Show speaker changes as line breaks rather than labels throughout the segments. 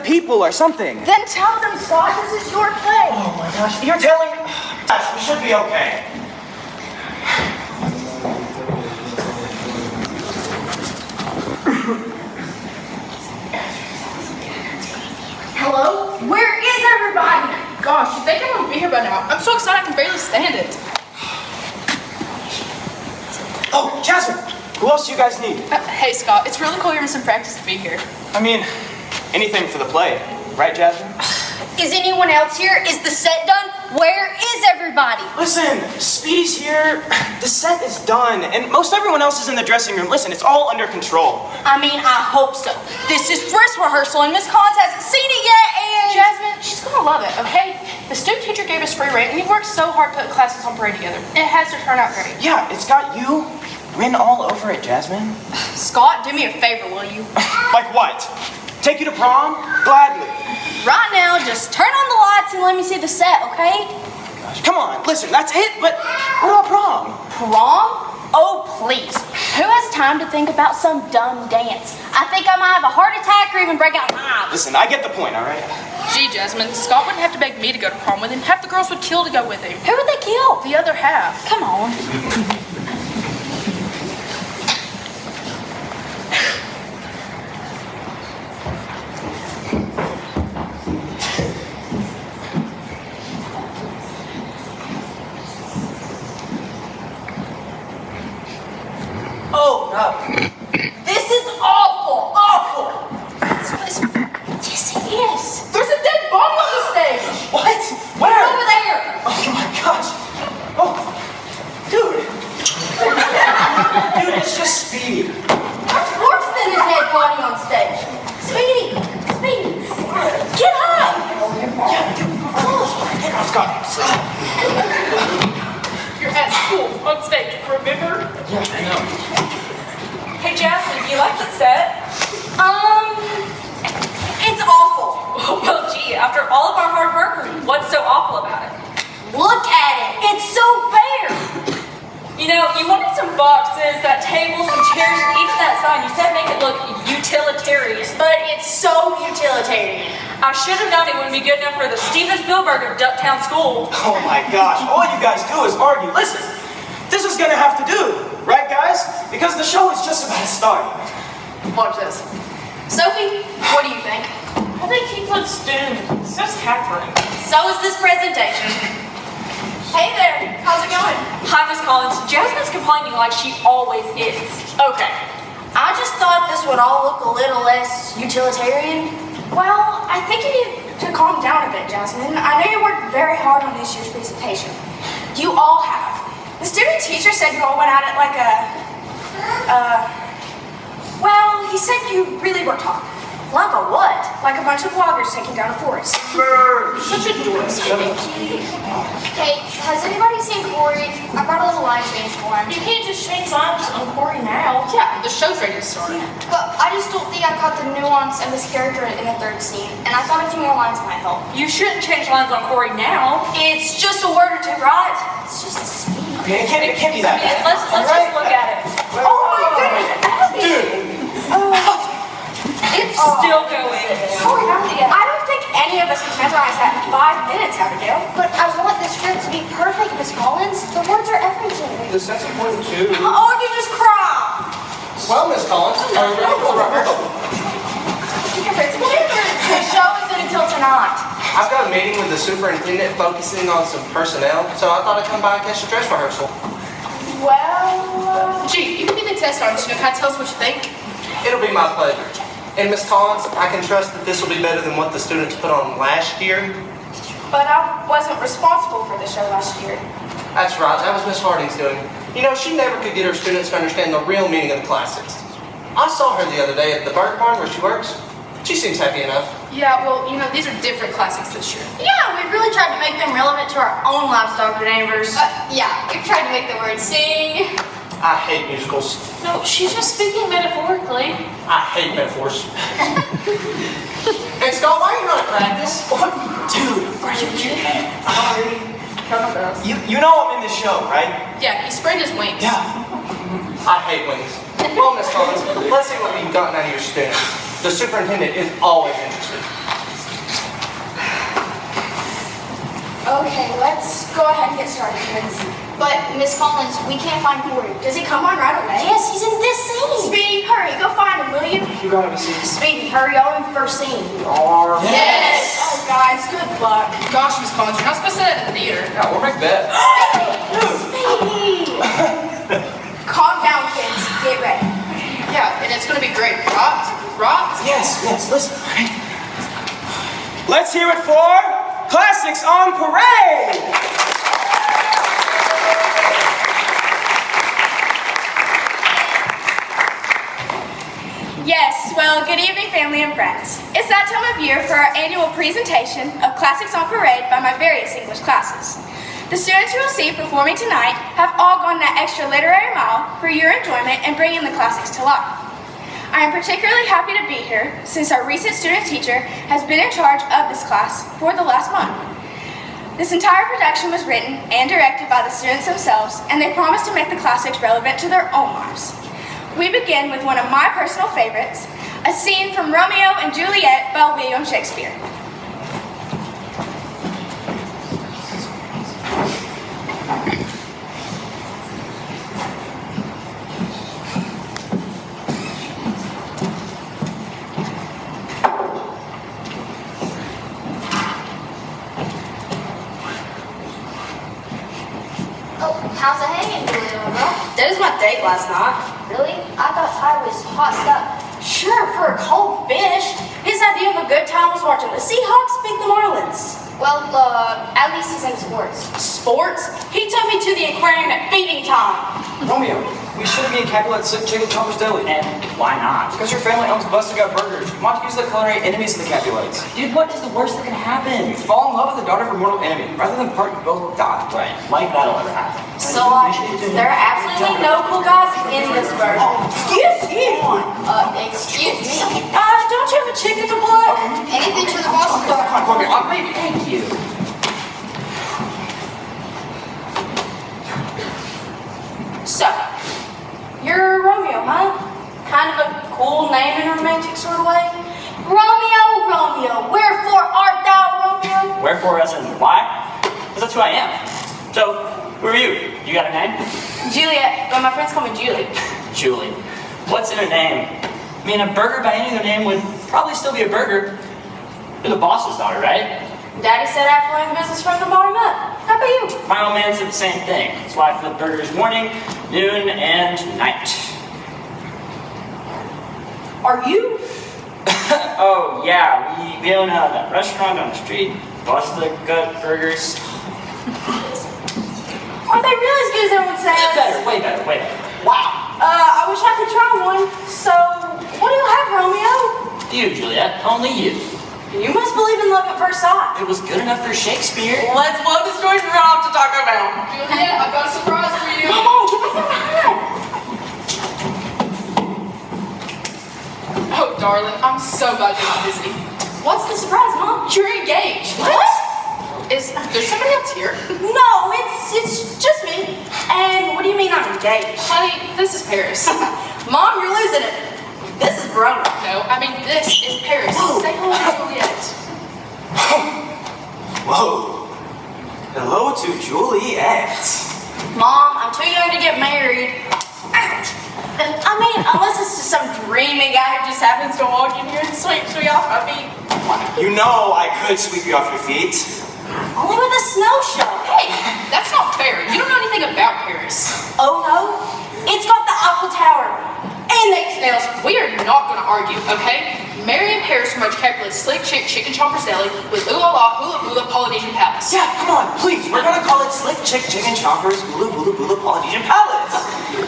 people or something.
Then tell them, Scott, this is your play.
Oh my gosh, you're telling me? Gosh, we should be okay.
Hello? Where is everybody?
Gosh, you'd think I would be here by now. I'm so excited I can barely stand it.
Oh, Jasmine, who else do you guys need?
Hey, Scott, it's really cool you're missing practice to be here.
I mean, anything for the play, right, Jasmine?
Is anyone else here? Is the set done? Where is everybody?
Listen, Speedy's here, the set is done, and most everyone else is in the dressing room. Listen, it's all under control.
I mean, I hope so. This is dress rehearsal and Miss Collins hasn't seen it yet and...
Jasmine, she's gonna love it, okay? The student teacher gave us free reign and we worked so hard putting classes on parade together. It has to turn out great.
Yeah, it's got you written all over it, Jasmine.
Scott, do me a favor, will you?
Like what? Take you to prom? Gladly.
Right now, just turn on the lights and let me see the set, okay?
Gosh, come on, listen, that's it, but what about prom?
Prom? Oh, please. Who has time to think about some dumb dance? I think I might have a heart attack or even break out hives.
Listen, I get the point, all right?
Gee, Jasmine, Scott wouldn't have to beg me to go to prom with him. Half the girls would kill to go with him.
Who would they kill?
The other half.
Come on.
Oh, no.
This is awful! Awful! Yes, it is.
There's a dead body on the stage!
What? Where?
It's over there.
Oh my gosh. Oh, dude. Dude, it's just Speedy.
What's worse than a dead body on stage? Speedy! Speedy! Get up!
I've got
You're at school on stage, remember?
Yeah, I know.
Hey, Jasmine, you like the set?
It's awful.
Well, gee, after all of our hard work, what's so awful about it?
Look at it. It's so bare.
You know, you wanted some boxes, that table, some chairs, and even that sign. You said make it look utilitarian.
But it's so utilitarian.
I should have known it wouldn't be good enough for the Steven Spielberg of Ducktown School.
Oh my gosh, all you guys do is argue. Listen, this is gonna have to do, right guys? Because the show is just about to start.
Watch this.
Sophie, what do you think?
I think he put student. So's Catherine.
So is this presentation. Hey there, how's it going?
Hi, Miss Collins. Jasmine's complaining like she always is.
Okay. I just thought this would all look a little less utilitarian. Well, I think you need to calm down a bit, Jasmine. I know you worked very hard on this year's presentation. You all have. The student teacher said you all went at it like well, he said you really worked hard. Like a what? Like a bunch of loggers taking down a forest.
Such a dork.
Hey, has anybody seen Corey? I brought a little line change for him.
You can't just change lines on Corey now. Yeah, the show's ready to start.
But I just don't think I caught the nuance of his character in the third scene, and I thought a few more lines might help.
You shouldn't change lines on Corey now.
It's just a word or two, right?
It's just a scene.
Okay, it can't be that bad.
Let's just look at it.
Oh my goodness, Abby!
Dude.
It's still going.
I don't think any of us can memorize that in 5 minutes, Abigail.
But I want the script to be perfect, Miss Collins. The words are everything.
The set's important too.
Oh, you just cry.
Well, Miss Collins, are you ready for the rehearsal?
The show isn't until tonight.
I've got a meeting with the superintendent focusing on some personnel, so I thought I'd come by and catch a dress rehearsal.
Well,
Gee, you can be the test artist. You know, kind of tell us what you think.
It'll be my pleasure. And Miss Collins, I can trust that this will be better than what the students put on last year.
but I wasn't responsible for the show last year.
That's right, that was Miss Harding's doing. You know, she never could get her students to understand the real meaning of the classics. I saw her the other day at the bird barn where she works. She seems happy enough.
Yeah, well, you know, these are different classics this year.
Yeah, we've really tried to make them relevant to our own livestock neighbors.
Yeah, we've tried to make the word sing.
I hate musicals.
No, she's just speaking metaphorically.
I hate metaphors. And Scott, why are you not at practice?
What? Dude, are you kidding me?
Sorry. Come on, girls.
You know I'm in this show, right?
Yeah, he sprained his wings.
Yeah.
I hate wings. Well, Miss Collins, let's see what you've gotten out of your students. The superintendent is always interested.
Okay, let's go ahead and get started, kids.
But, Miss Collins, we can't find Corey.
Does he come on right away? Yes, he's in this scene. Speedy, hurry, go find him, will you?
You gotta be serious.
Speedy, hurry, y'all in the first scene.
Yes!
Oh, guys, good luck.
Gosh, Miss Collins, you're not supposed to say that in the theater.
Yeah, we'll make that.
Speedy! Calm down, kids. Get ready.
Yeah, and it's gonna be great. Right?
Yes, listen. Let's hear it for Classics on Parade!
Yes, well, good evening, family and friends. It's that time of year for our annual presentation of Classics on Parade by my various English classes. The students you will see performing tonight have all gone that extra literary mile for your enjoyment and bringing the classics to life. I am particularly happy to be here since our recent student teacher has been in charge of this class for the last month. This entire production was written and directed by the students themselves, and they promised to make the classics relevant to their own lives. We begin with one of my personal favorites, a scene from Romeo and Juliet by William Shakespeare.
Oh, how's it hanging, Julia, bro?
That is my date last night.
Really? I thought Ty was hot stuff.
Sure, for a cold fish. His idea of a good time was watching the Seahawks beat the Marlins.
Well, at least he's into sports.
Sports? He took me to the aquarium at feeding time.
Romeo, we should be in Capulet Slick Chicken Chomper's Deli.
And why not?
Because your family owns Busted Gut Burgers. You want to use the culinary enemies of the Capulets.
Dude, what is the worst that can happen?
You fall in love with the daughter of a mortal enemy. Rather than part, you both will die.
Right, like that'll ever happen.
So, there are absolutely no cool guys in this version. Excuse me.
Excuse me.
Don't you have a chicken to blood?
Anything for the boss?
I'm leaving.
Thank you.
So, you're Romeo, huh? Kind of a cool name in a romantic sort of way. Romeo, Romeo, wherefore art thou, Romeo?
Wherefore, as in why? Because that's who I am. So, who are you? You got a name?
Juliet, but my friends call me Julie.
Julie. What's in a name? I mean, a burger by any other name would probably still be a burger. You're the boss's daughter, right?
Daddy said I'd learn the business from the bottom up. How about you?
My old man said the same thing. That's why I flip burgers morning, noon, and night.
Are you?
Oh, yeah, we own that restaurant on the street. Busted Gut Burgers.
Are they really as good as everyone says?
Better, way better, way better.
Wow. I wish I could try one. So, what do you have, Romeo?
You, Juliet, only you.
You must believe in love at first sight.
It was good enough for Shakespeare.
Let's blow the story from off to Taco Bell. Juliet, I've got a surprise for you.
Come on, give me the hand.
Oh, darling, I'm so glad you're not busy.
What's the surprise, Mom?
You're engaged.
What?
Is there somebody else here?
No, it's just me. And what do you mean I'm engaged?
Honey, this is Paris.
Mom, you're losing it. This is Verona.
No, I mean this is Paris. Say hello to Juliet.
Whoa. Hello to Juliet.
Mom, I'm too young to get married. Ouch. I mean, unless it's just some dreamy guy who just happens to walk in here and sweep me off my feet.
You know I could sweep you off your feet.
Only with a snow shovel.
Hey, that's not fair. You don't know anything about Paris.
Oh no, it's got the Eiffel Tower. And they
Nails, we are not going to argue, okay? Mary and Paris from Capulet Slick Chicken Chomper's Deli with Ooh La La Hula Hula Polynesian Palace.
Yeah, come on, please. We're gonna call it Slick Chicken Chompers Bula Bula Bula Polynesian Palace.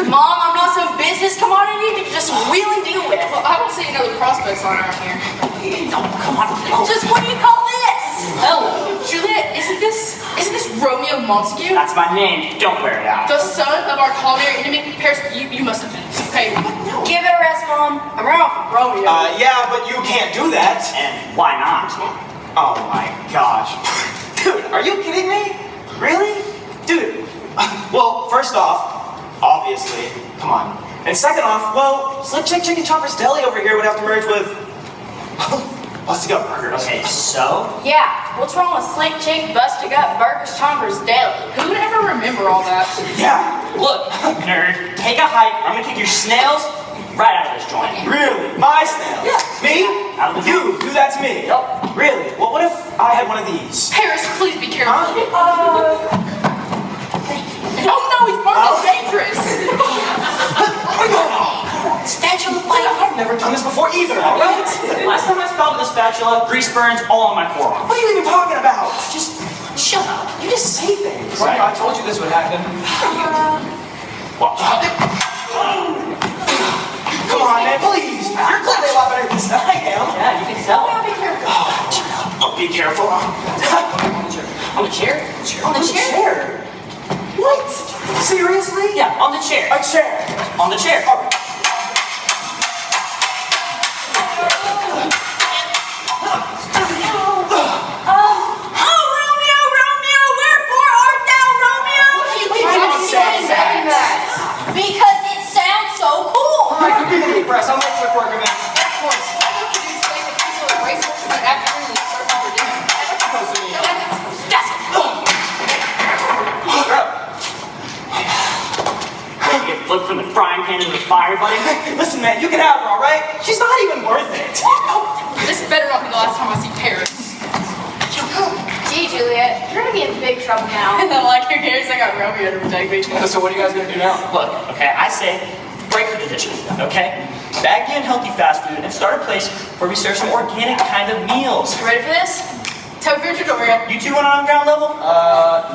Mom, I'm not some business commodity to just wheel and deal with.
Well, I don't see any other prospects on around here.
No, come on. No.
Just what do you call this?
Oh, Juliet, isn't this Romeo Montague?
That's my name. Don't wear it out.
The son of our culinary enemy, Paris. You must have been. Okay.
Give it a rest, Mom. I'm running off with Romeo.
Yeah, but you can't do that.
And why not?
Oh my gosh. Dude, are you kidding me? Really? Dude, well, first off, obviously, come on. And second off, well, Slick Chicken Chomper's Deli over here would have to merge with Busted Gut Burgers.
Okay, so?
Yeah, what's wrong with Slick Chick, Busted Gut, Burgers, Chompers, Deli?
Who would ever remember all that?
Yeah,
Look, nerd, take a hike. I'm gonna kick your snails right out of this joint.
really? My snails?
Yeah.
Me?
Out of the
You do that to me?
Yup.
Really? Well, what if I had one of these?
Paris, please be careful.
Huh?
Oh no, he's more than dangerous.
Spatula fight? I've never done this before either, alright?
Last time I spelled with a spatula, grease burns all on my forearm.
What are you even talking about? Just shut up. You just say things.
Right.
I told you this would happen.
Watch.
Come on, man, please. You're clearly a lot better at this than I am.
Yeah, you can tell.
Be careful.
Oh, be careful.
On the chair?
On the chair?
What? Seriously?
Yeah, on the chair.
A chair.
On the chair.
Oh.
Because it sounds so cool.
All right, give me the deep breaths. I'll make quick work of it.
Ready to get flipped from the frying pan into the fire, buddy?
Listen, man, you can have her, alright? She's not even worth it.
This better not be the last time I see Paris.
Gee, Juliet, you're gonna be in big trouble now.
And then like who cares? I got Romeo to protect me.
So what are you guys gonna do now?
Look, okay, I say break the tradition, okay? Bag the unhealthy fast food and start a place where we serve some organic kind of meals.
Ready for this?
Tokyo tutorial.
You two want it on ground level?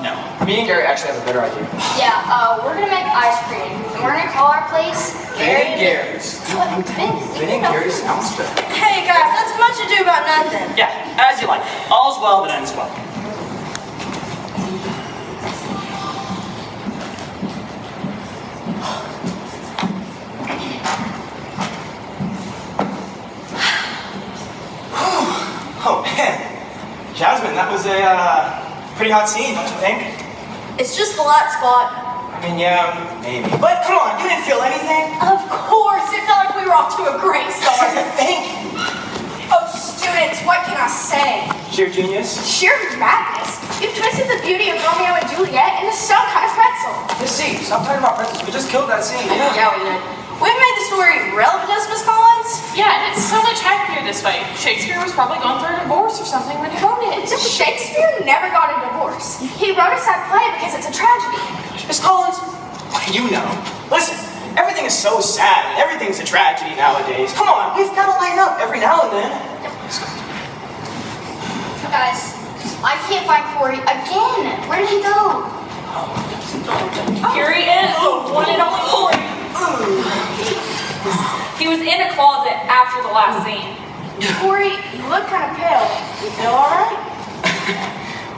No.
Me and Gary actually have a better idea.
Yeah, we're gonna make ice cream. And we're gonna call our place
Ben and Gary's. Ben and Gary's sounds better.
Hey guys, that's much ado about nothing.
Yeah, as you like. All's well that ends well.
Oh, man. Jasmine, that was a pretty hot scene, don't you think?
It's just the light spot.
I mean, yeah, maybe. But come on, you didn't feel anything?
Of course, it felt like we were off to a great start.
Thank
Oh, students, what can I say?
Sheer genius.
Sheer madness. You've twisted the beauty of Romeo and Juliet into some kind of pretzel.
Let's see. Stop talking about pretzels. We just killed that scene.
Yeah, we did. We've made the story relevant, Miss Collins.
Yeah, and it's so much happier this way. Shakespeare was probably going through a divorce or something when he wrote it.
Shakespeare never got a divorce. He wrote a sad play because it's a tragedy.
Miss Collins, what do you know? Listen, everything is so sad and everything's a tragedy nowadays. Come on, we've got to lighten up every now and then.
Guys, I can't find Corey again. Where did he go?
Here he is, one and only Corey. He was in a closet after the last scene.
Corey, you look kind of pale. You feel all right?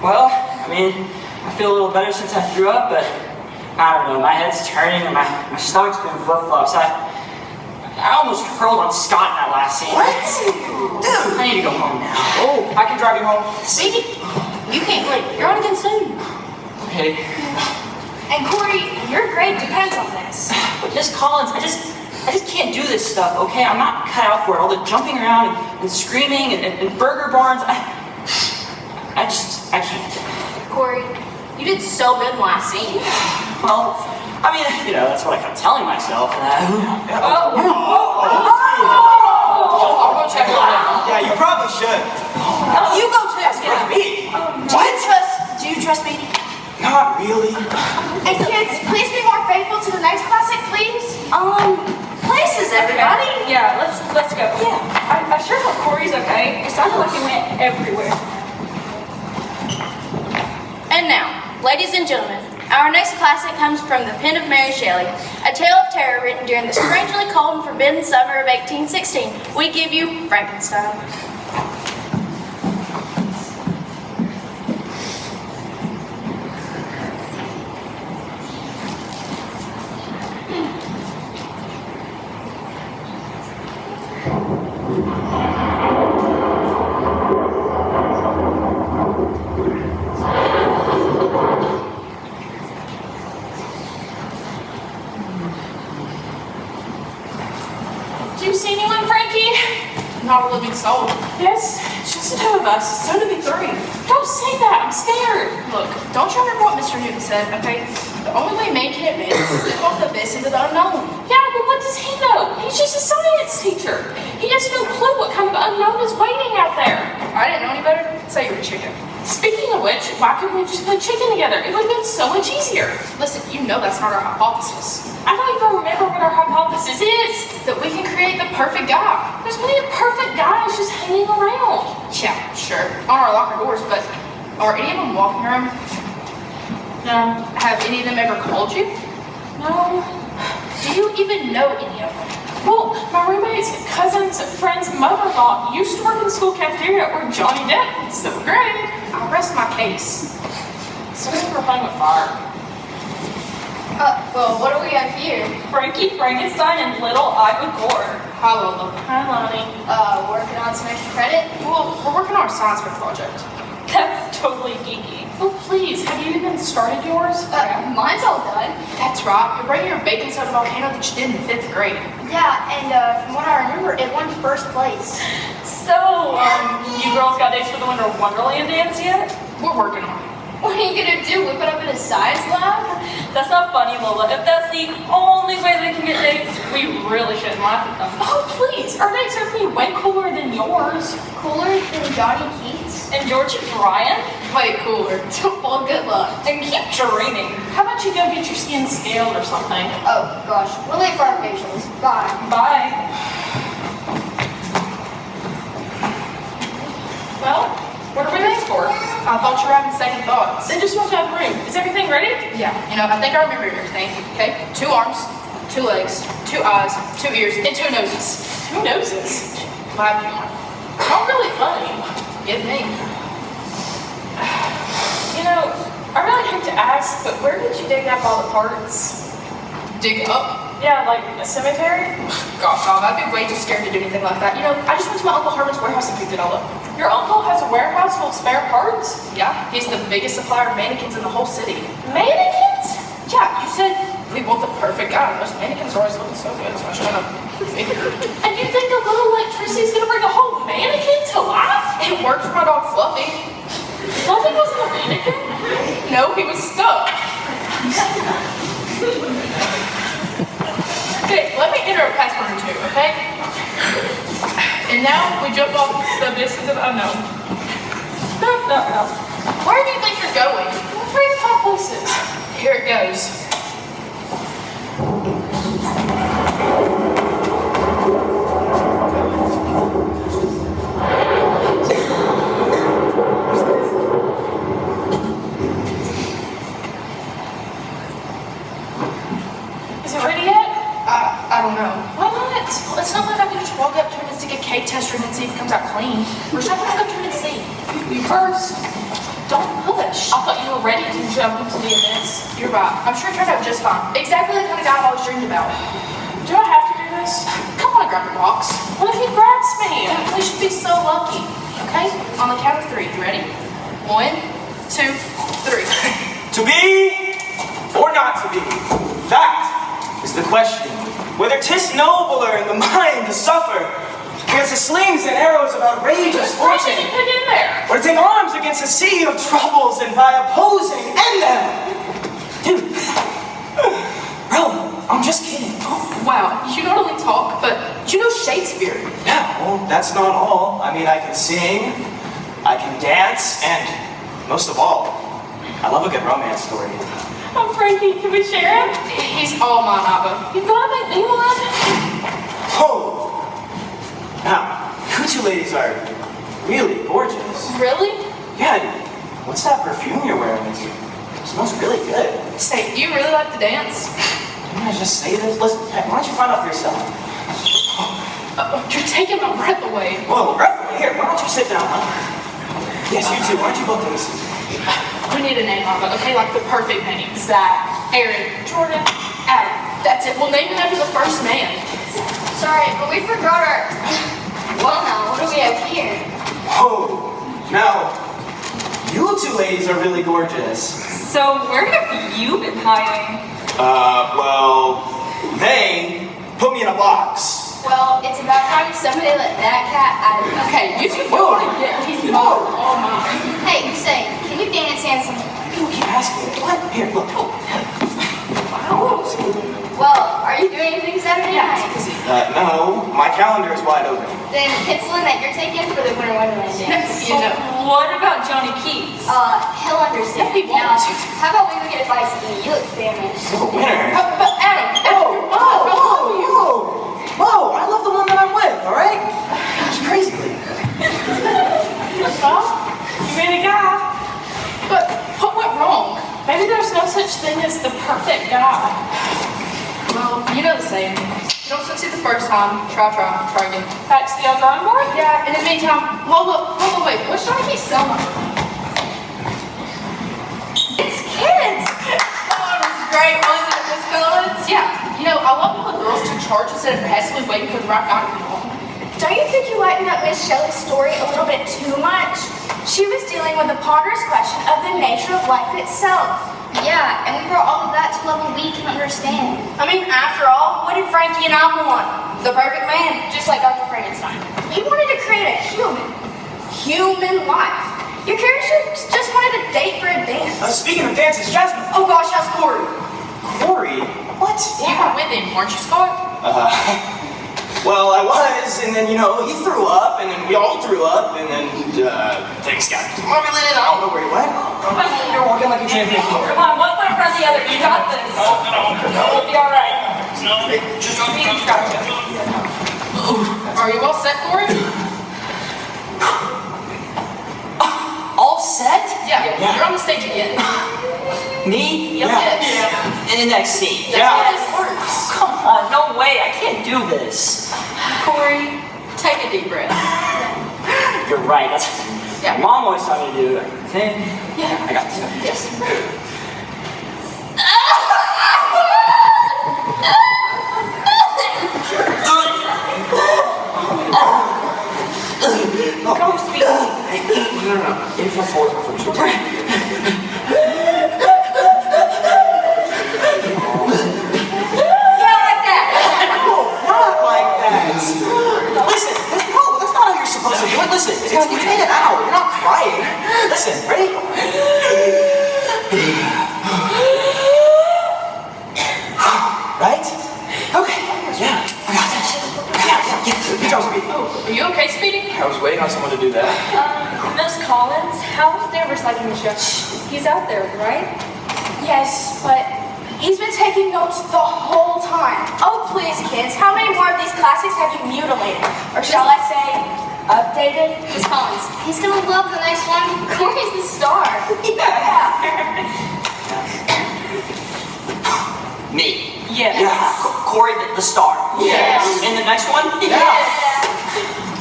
Well, I mean, I feel a little better since I threw up, but I don't know, my head's turning and my stomach's doing flip-flops. I almost hurled on Scott in that last scene.
What? Dude!
I need to go home now.
Oh, I can drive you home.
Speedy, you can't leave. You're on again soon.
Okay.
And Corey, your grade depends on this.
But Miss Collins, I just can't do this stuff, okay? I'm not cut out for it. All the jumping around and screaming and burger barns. I can't.
Corey, you did so good in the last scene.
Well, I mean, you know, that's what I kept telling myself.
I'll go check it out.
Yeah, you probably should.
You go too.
Me?
Do you trust Speedy?
Not really.
And kids, please be more faithful to the next classic, please. Places, everybody.
Yeah, let's go. Yeah. I sure hope Corey's okay. It sounded like he went everywhere.
And now, ladies and gentlemen, our next classic comes from the pen of Mary Shelley, a tale of terror written during the strangely cold and forbidden summer of 1816. We give you Frankenstein.
not a living soul.
Yes, it's just the two of us. Soon to be three. Don't say that. I'm scared.
Look, don't you remember what Mr. Newton said, okay? The only way man can advance is to step off the abyss into the unknown.
Yeah, but what does he know? He's just a science teacher. He has no clue what kind of unknown is waiting out there.
I didn't know any better. Say you're a chicken.
Speaking of which, why couldn't we just put chicken together? It would have been so much easier.
Listen, you know that's not our hypothesis.
I don't even remember what our hypothesis is.
That we can create the perfect guy.
There's plenty of perfect guys just hanging around.
Yeah, sure. On our locker doors, but are any of them walking around?
No.
Have any of them ever called you?
No.
Do you even know any of them?
Well, my roommate's cousin's friend's mother-in-law used to work in the school cafeteria where Johnny Depp is so great.
I'll rest my case.
So we're playing with fire.
Well, what do we have here?
Frankie Frankenstein and Little Ivy Gore.
Hi, Lola.
Hi, Lonnie.
Working on some extra credit?
Well, we're working on our science fair project.
That's totally geeky. Oh, please, have you even started yours?
Mine's all done.
That's right. You're bringing your baking soda volcano that you did in 5th grade.
Yeah, and from what I remember, it won first place.
So, you girls got dates for the Winter Wonderland dance yet?
We're working on it.
What are you gonna do? Whip it up in a science lab?
That's not funny, Lola. If that's the only way we can get dates, we really shouldn't laugh at them. Oh, please. Our dates are gonna be way cooler than yours.
Cooler than Johnny Keats?
And George and Brian?
Way cooler.
Well, good luck.
And keep dreaming. How about you go get your skin scaled or something?
Oh, gosh. We're late for our facials. Bye.
Bye. Well, what are we waiting for?
I thought you were having second thoughts.
Then just walk out the room. Is everything ready?
Yeah, I think I remember everything, okay? 2 arms, 2 legs, 2 eyes, 2 ears, and 2 noses.
2 noses.
Five.
Not really funny.
Get me.
You know, I really hate to ask, but where did you dig up all the parts?
Dig up.
Yeah, like a cemetery?
Gosh, I'd be way too scared to do anything like that. I just went to my Uncle Herman's warehouse and picked it all up.
Your uncle has a warehouse full of spare parts?
Yeah, he's the biggest supplier of mannequins in the whole city.
Mannequins?
Yeah, you said we want the perfect guy. Those mannequins are always looking so good, so I should have figured.
And you think a little electricity is gonna bring a whole mannequin to life?
It worked for my dog Fluffy.
Fluffy wasn't a mannequin?
No, he was stuck. Okay, let me enter a password or 2, okay? And now we jump off the abyss into the unknown.
No.
Where do you think you're going?
I'm afraid of high places.
Here it goes.
Is it ready yet?
I don't know.
Why not?
Well, it's not like I can just walk up to him and stick a cake tester in and see if it comes out clean. We're just gonna walk up to him and see.
You first.
Don't push.
I thought you were ready to jump into the abyss.
You're right. I'm sure it turned out just fine. Exactly the kind of guy I've always dreamed about.
Do I have to do this?
Come on, grab your box.
What if he grabs me?
We should be so lucky. Okay? On the count of 3. You ready? 1, 2, 3.
To be or not to be? That is the question. Whether 'tis nobler in the mind to suffer against the slings and arrows of outrageous
What did
fortune,
you put in there?
or to take arms against a sea of troubles and by opposing end them. Dude, bro, I'm just kidding.
Wow, you not only talk, but you know Shakespeare.
Yeah, well, that's not all. I mean, I can sing, I can dance, and most of all, I love a good romance story.
Oh, Frankie, can we share it?
He's all mine, Abba.
You gotta make me one.
Oh! Now, you 2 ladies are really gorgeous.
Really?
Yeah, what's that perfume you're wearing? It smells really good.
Say, do you really like to dance?
Didn't I just say this? Listen, hey, why don't you find out for yourself?
You're taking my breath away.
Whoa, breath, here, why don't you sit down? Yes, you too. Why don't you both take a seat?
We need a name, Abba, okay? Like the perfect name. Zach, Aaron, Jordan, Adam. That's it. We'll name him after the first man.
Sorry, but we forgot our... Well, now, what do we have here?
Oh, now, you 2 ladies are really gorgeous.
So, where have you been hiding?
Well, they put me in a box.
Well, it's about time somebody let that cat out of the
Okay, you two go on and get these mom. Oh my.
Hey, say, can you dance handsome?
People keep asking me. What? Here, look.
Well, are you doing anything Saturday night?
No, my calendar is wide open.
Then pencil in that you're taking for the Winter Wonderland dance.
You know.
What about Johnny Keys?
He'll understand.
Yeah, he won't.
Now, how about we go get a bite to eat? You look famished.
Oh, winner.
But Adam,
Whoa, I love the one that I'm with, all right? She's crazy.
Well, you made a guy.
But what went wrong?
Maybe there's no such thing as the perfect guy.
Well, you know the saying. You don't succeed the first time, try again.
That's the unknown boy?
Yeah, in the meantime, hold up, wait, what's Johnny Keys selling?
It's kids.
Oh, it was great, wasn't it, Miss Collins? Yeah, you know, I love how the girls took charge instead of passively waiting for the right guy to come along.
Don't you think you lightened up Miss Shelley's story a little bit too much? She was dealing with the ponderous question of the nature of life itself.
Yeah, and we brought all of that to a level we can understand.
I mean, after all, what did Frankie and I want? The perfect man, just like Dr. Frankenstein. He wanted to create a human life. Your character just wanted a date for a dance.
Speaking of dances, Jasmine.
Oh gosh, how's Corey?
Corey? What?
You were with him, weren't you, Scott?
Well, I was, and then, he threw up, and then we all threw up, and then, things got formulated. I don't know where he went. You're walking like a champion.
Come on, one foot in front of the other. You got this. You'll be all right. Gotcha.
Are you all set, Corey?
All set?
Yeah, you're on the stage again.
Me?
Yeah.
Yes.
In the next scene.
That's how this works.
Come on, no way, I can't do this.
Corey, take a deep breath.
You're right, that's
Yeah.
Mom always taught me to do it. See?
Yeah.
I got this.
Yes.
Go speak. No. In for four.
Listen, that's not how you're supposed to do it. Listen, it's in and out. You're not crying. Listen, ready? Right? Okay. Yeah, I got this. Yeah. Good job, Speedy.
Oh, are you okay, Speedy?
I was waiting on someone to do that.
Miss Collins, how's Danvers liking the show? He's out there, right?
Yes, but he's been taking notes the whole time. Oh, please, kids, how many more of these classics have you mutilated? Or shall I say, updated?
Miss Collins, he's gonna love the next one. Corey's the star.
Yeah.
Me.
Yes.
Corey the star.
Yes.
In the next one?
Yeah.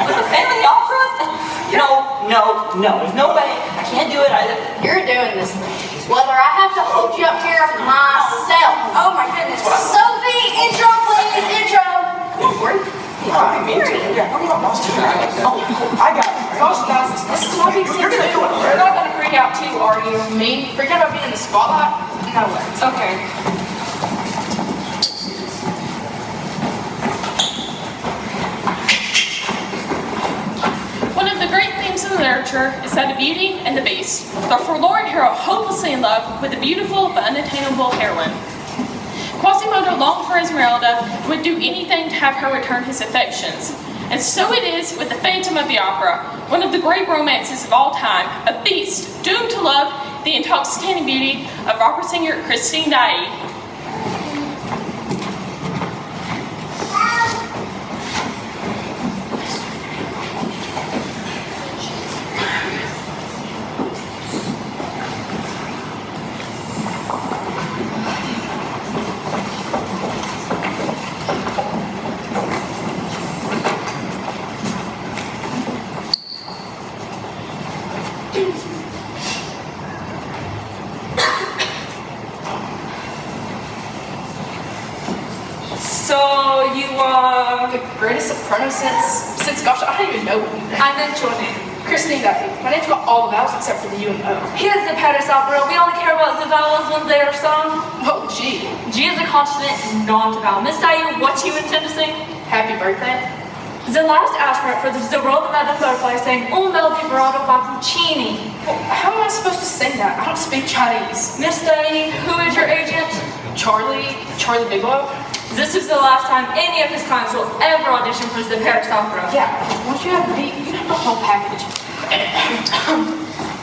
With the family opera? No, there's no way. I can't do it either.
You're doing this thing. Whether I have to hold you up here myself. Oh my goodness. Sophie, intro please, intro.
I mean to. Yeah, what do you want boss to do? I got it.
Gosh, guys, this is what
You're gonna do it.
You're not gonna freak out too, are you?
Me? Forget about being in the spotlight? No way.
Okay. One of the great themes in literature is that of beauty and the beast. The forlorn hero hopelessly in love with a beautiful but unattainable heroine. Quasimodo longed for Esmeralda and would do anything to have her return his affections. And so it is with the Phantom of the Opera, one of the great romances of all time, a beast doomed to love the intoxicating beauty of opera singer Christine Daae. So you
The greatest soprano since gosh, I don't even know.
I meant your name.
Christine Daae. My name's got all the vowels except for the U and O.
Here's the Paris opera. We only care about the vowels when they are sung.
Oh, gee.
G is a consonant, not a vowel. Miss Daae, what do you intend to sing?
Happy birthday.
The last aspirant for the Zerolda butterfly sang Un bel vibrato da Puccini.
Well, how am I supposed to sing that? I don't speak Chinese.
Miss Diane, who is your agent?
Charlie Bigelow?
This is the last time any of his clients will ever audition for the Paris Opera.
Yeah, once you have the, you can have the whole package.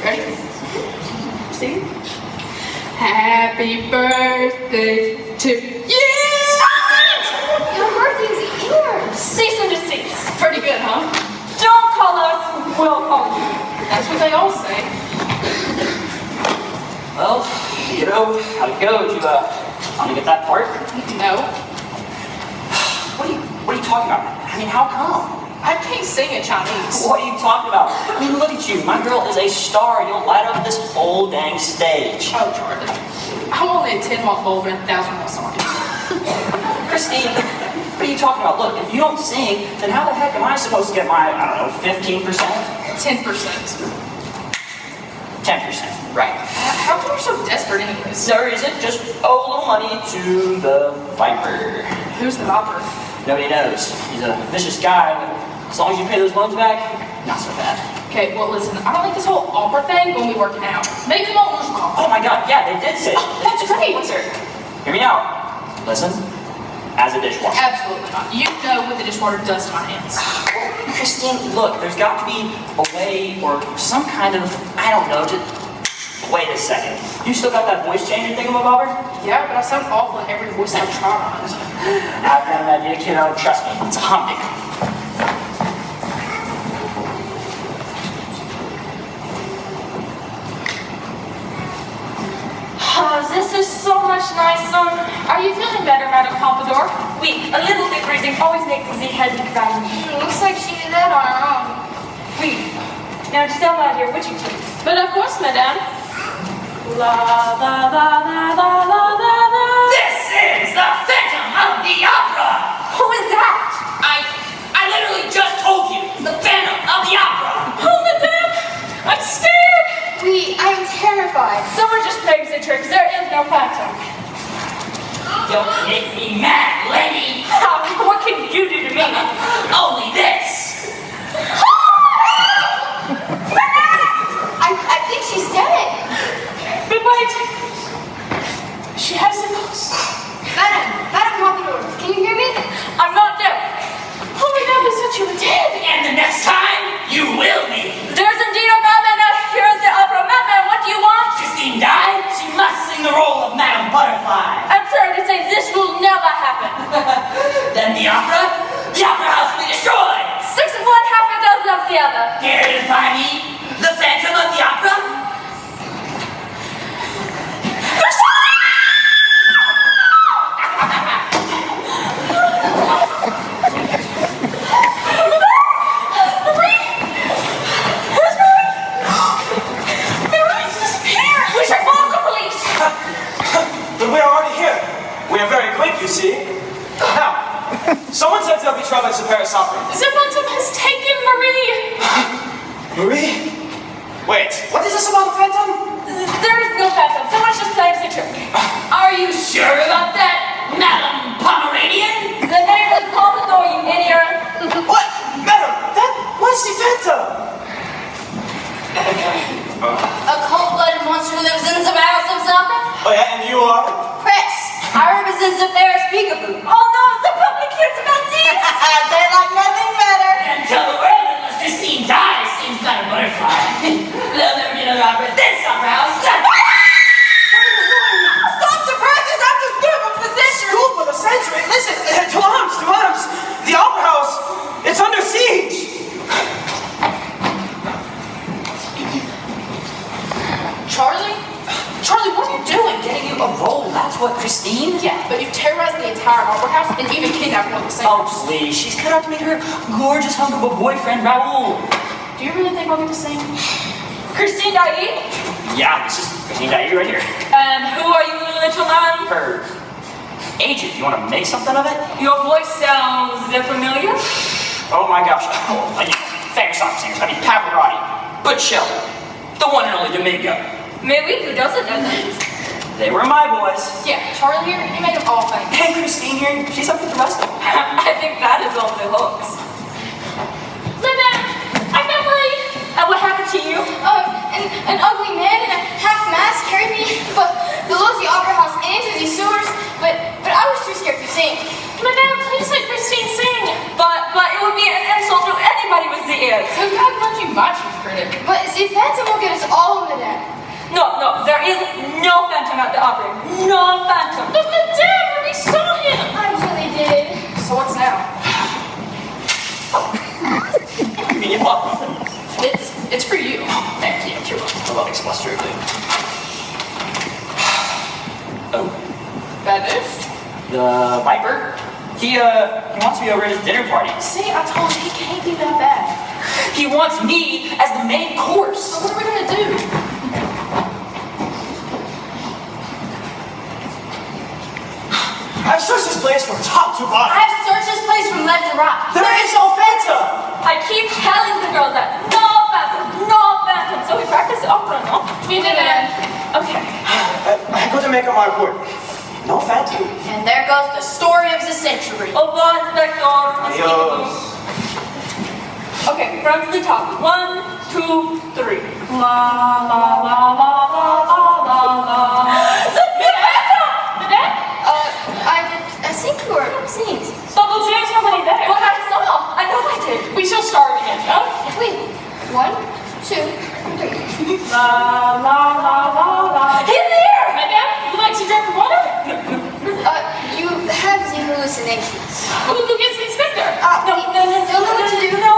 Ready? See? Happy birthday to you!
Your birthday's here.
Cease and desist.
Pretty good, huh?
Don't call us, we'll call you.
That's what they all say.
Well, you know, how'd it go? Did you, want to get that part?
No,
What are you talking about? I mean, how come?
I can't sing in Chinese.
What are you talking about? I mean, look at you. My girl is a star. You'll light up this whole dang stage.
Oh, Charlie. I'm only a 10-month-old and a 1,000-mile song.
Christine, what are you talking about? Look, if you don't sing, then how the heck am I supposed to get my, I don't know, 15%?
10%.
10%. Right.
How come you're so desperate anyways?
There isn't. Just owe a little money to the Viper.
Who's the opera?
Nobody knows. He's a vicious guy, but as long as you pay those loans back, not so bad.
Okay, well listen, I don't think this whole opera thing gonna be working out. Maybe we won't lose call.
Oh my god, yeah, they did say it.
That's great.
Hear me out. Listen, as a dishwasher.
Absolutely not. You know what the dishwater does to my hands.
Christine, look, there's got to be a way or some kind of, I don't know, wait a second. You still got that voice changer thingamabobber?
Yeah, but I sound awful in every voice I've tried on.
I've got an idea, kiddo. Trust me, it's a humdinger.
Oh, this is so much nicer.
Are you feeling better, Madame Pompadour?
Oui, a little bit breathing always makes the head cry.
Looks like she did that on her own.
Oui. Now, Giselle, my dear, would you please?
But of course, Madame. La la la la la la la la.
This is the Phantom of the Opera!
Who is that?
I literally just told you, the Phantom of the Opera!
Oh, Madame, I'm scared.
I'm terrified.
Someone just plays the tricks. There is no phantom.
Don't make me mad, lady!
How? What can you do to me?
Only this!
I think she's dead.
But wait, she has the ghost.
Madam Pompadour, can you hear me?
I'm not dead.
Oh, Madame, I thought you were dead.
And the next time, you will be!
There's indeed a madman out here in the opera. Madman, what do you want?
Christine died, she must sing the role of Madame Butterfly.
I'm sorry to say this will never happen.
Then the opera house will be destroyed!
6 of one, half a dozen of the other.
Here to find me, the Phantom of the Opera?
We should call the police.
But we're already here. We are very quick, you see. Now, someone said there'll be trouble at the Paris Opera.
The Phantom has taken Marie.
Marie? Wait, what is this about the Phantom?
There is no phantom. Someone's just playing the trick.
Are you sure about that, Madame Pomeranian?
The name is Pompadour, you idiot.
What? Madam, what's the Phantom?
A cold-blooded monster who lives in the house of Zappa?
Oh yeah, and you are?
Press. I represent the Paris Peekaboo.
Oh no, the public hears about this.
They like nothing better.
And tell the world that unless Christine dies, sings Madame Butterfly. They'll never get another opera at this opera house.
Stop surprises after scoop of the century.
Scoop of the century? Listen, to arms. The Opera House, it's under siege.
Charlie, what are you doing?
Getting you a role, that's what, Christine?
Yeah, but you've terrorized the entire opera house and even kidnapped one of the
Oh,
singers.
please. She's cut out to make her gorgeous hunk of a boyfriend, Raoul.
Do you really think I'll get to sing?
Christine Daae?
Yeah, this is Christine Daae right here.
And who are you, little man?
Her agent. You want to make something of it?
Your voice sounds familiar.
Oh my gosh. Oh, I mean, famous opera singers. I mean, Pavarotti, Butch Shelley, the one and only Domingo.
Maybe, who doesn't know that?
They were my boys.
Yeah, Charlie here, he made them all famous.
And Christine here, she's up with the rest of them.
I think that is on the hooks.
Madame, I can't believe.
And what happened to you?
An ugly man in a half mask carried me below the opera house and into these sewers, but I was too scared to sing.
Madame, please let Christine sing.
But it would be an insult to anybody with the ears.
So God bless you, my chief critic.
But the Phantom will get us all in the net.
No, there is no phantom at the opera. No phantom.
But Madame, we saw him.
I really did.
So what's now? It's for you.
Thank you. You're welcome. I love expository food. Oh,
Bad news?
the Viper? He wants me over at his dinner party.
See, I told you he can't be that bad.
He wants me as the main course.
So what are we gonna do?
I've searched this place from top to bottom.
I've searched this place from left to right.
There is no phantom.
I keep telling the girls that no phantom. So we practice opera, no?
We did it. Okay.
I go to make up my report. No phantom.
And there goes the story of the century.
Au revoir, Inspector.
Adios.
Okay, from the top. 1, 2, 3. La la la la la la la la. The phantom!
Madame?
I think you were singing.
But there's nobody there.
What I saw. I know I did.
We shall start again, no?
Wait, 1, 2, 3.
La la la la la. He's here!
Madame, would you like some drink of water?
You have the hallucinations.
Who gets the inspector?
No, don't know what to do.
No.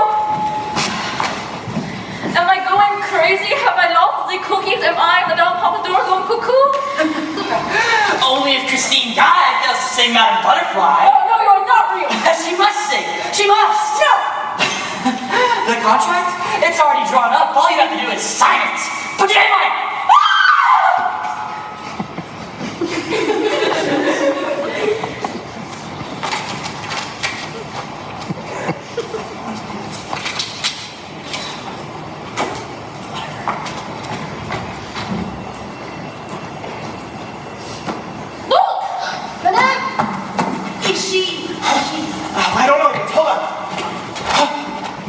Am I going crazy? Have I lost the cookies? Am I, Madame Pompadour, going cuckoo?
Only if Christine Guy fails to sing Madame Butterfly.
Oh, no, you're not real.
She must sing. She must.
No.
The contract? It's already drawn up. All you have to do is sign it. Put your name on it.
I don't know. Hold on.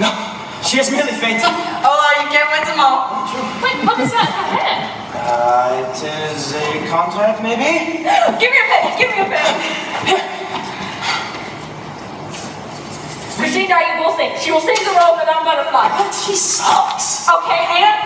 No, she has merely fainted.
Oh, you can't win some more.
Wait, what is that in her hand?
It is a contract, maybe?
Give me a pen. Give me a pen. Christine Guy, you will sing. She will sing the role of Madame Butterfly.
But she sucks.
Okay, and...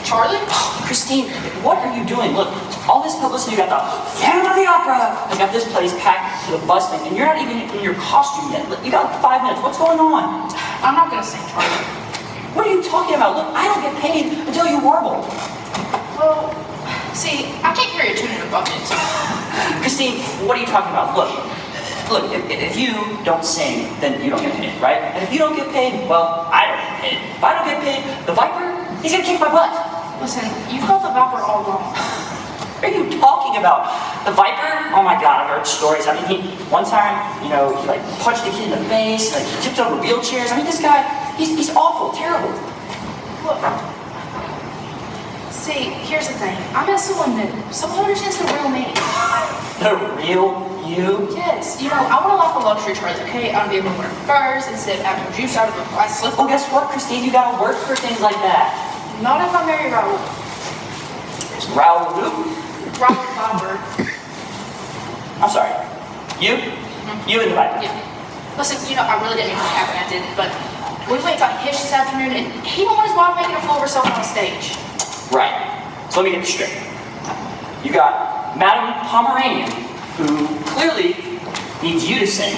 Charlie?
Christine, what are you doing? Look, all this publicity, you got the Phantom of the Opera. I got this place packed to the busting, and you're not even in your costume yet. Look, you got 5 minutes. What's going on?
I'm not gonna sing, Charlie.
What are you talking about? Look, I don't get paid until you warble.
Well, see, I can't carry a tune in a bucket.
Christine, what are you talking about? Look, if you don't sing, then you don't get paid, right? And if you don't get paid, well, I don't get paid. If I don't get paid, the Viper, he's gonna kick my butt.
Listen, you've got the Viper all wrong.
What are you talking about? The Viper? Oh my God, I've heard stories. I mean, one time, he like punched a kid in the face, like he tipped over wheelchairs. I mean, this guy, he's awful, terrible.
Look, see, here's the thing. I met someone new. Someone who understands the real me.
The real you?
Yes, I want to like a luxury Charlie, okay? I want to be able to wear furs and sip apple juice out of a glass slipper.
Well, guess what, Christine? You gotta work for things like that.
Not if I marry Raoul.
Raoul who?
Raoul Viper.
I'm sorry. You? You and the Viper.
Yeah. Listen, I really didn't mean to happen. I didn't, but we went to Hish this afternoon, and he don't want his wife making a fool of herself on stage.
Right. So let me get this straight. You got Madame Pomeranian, who clearly needs you to sing,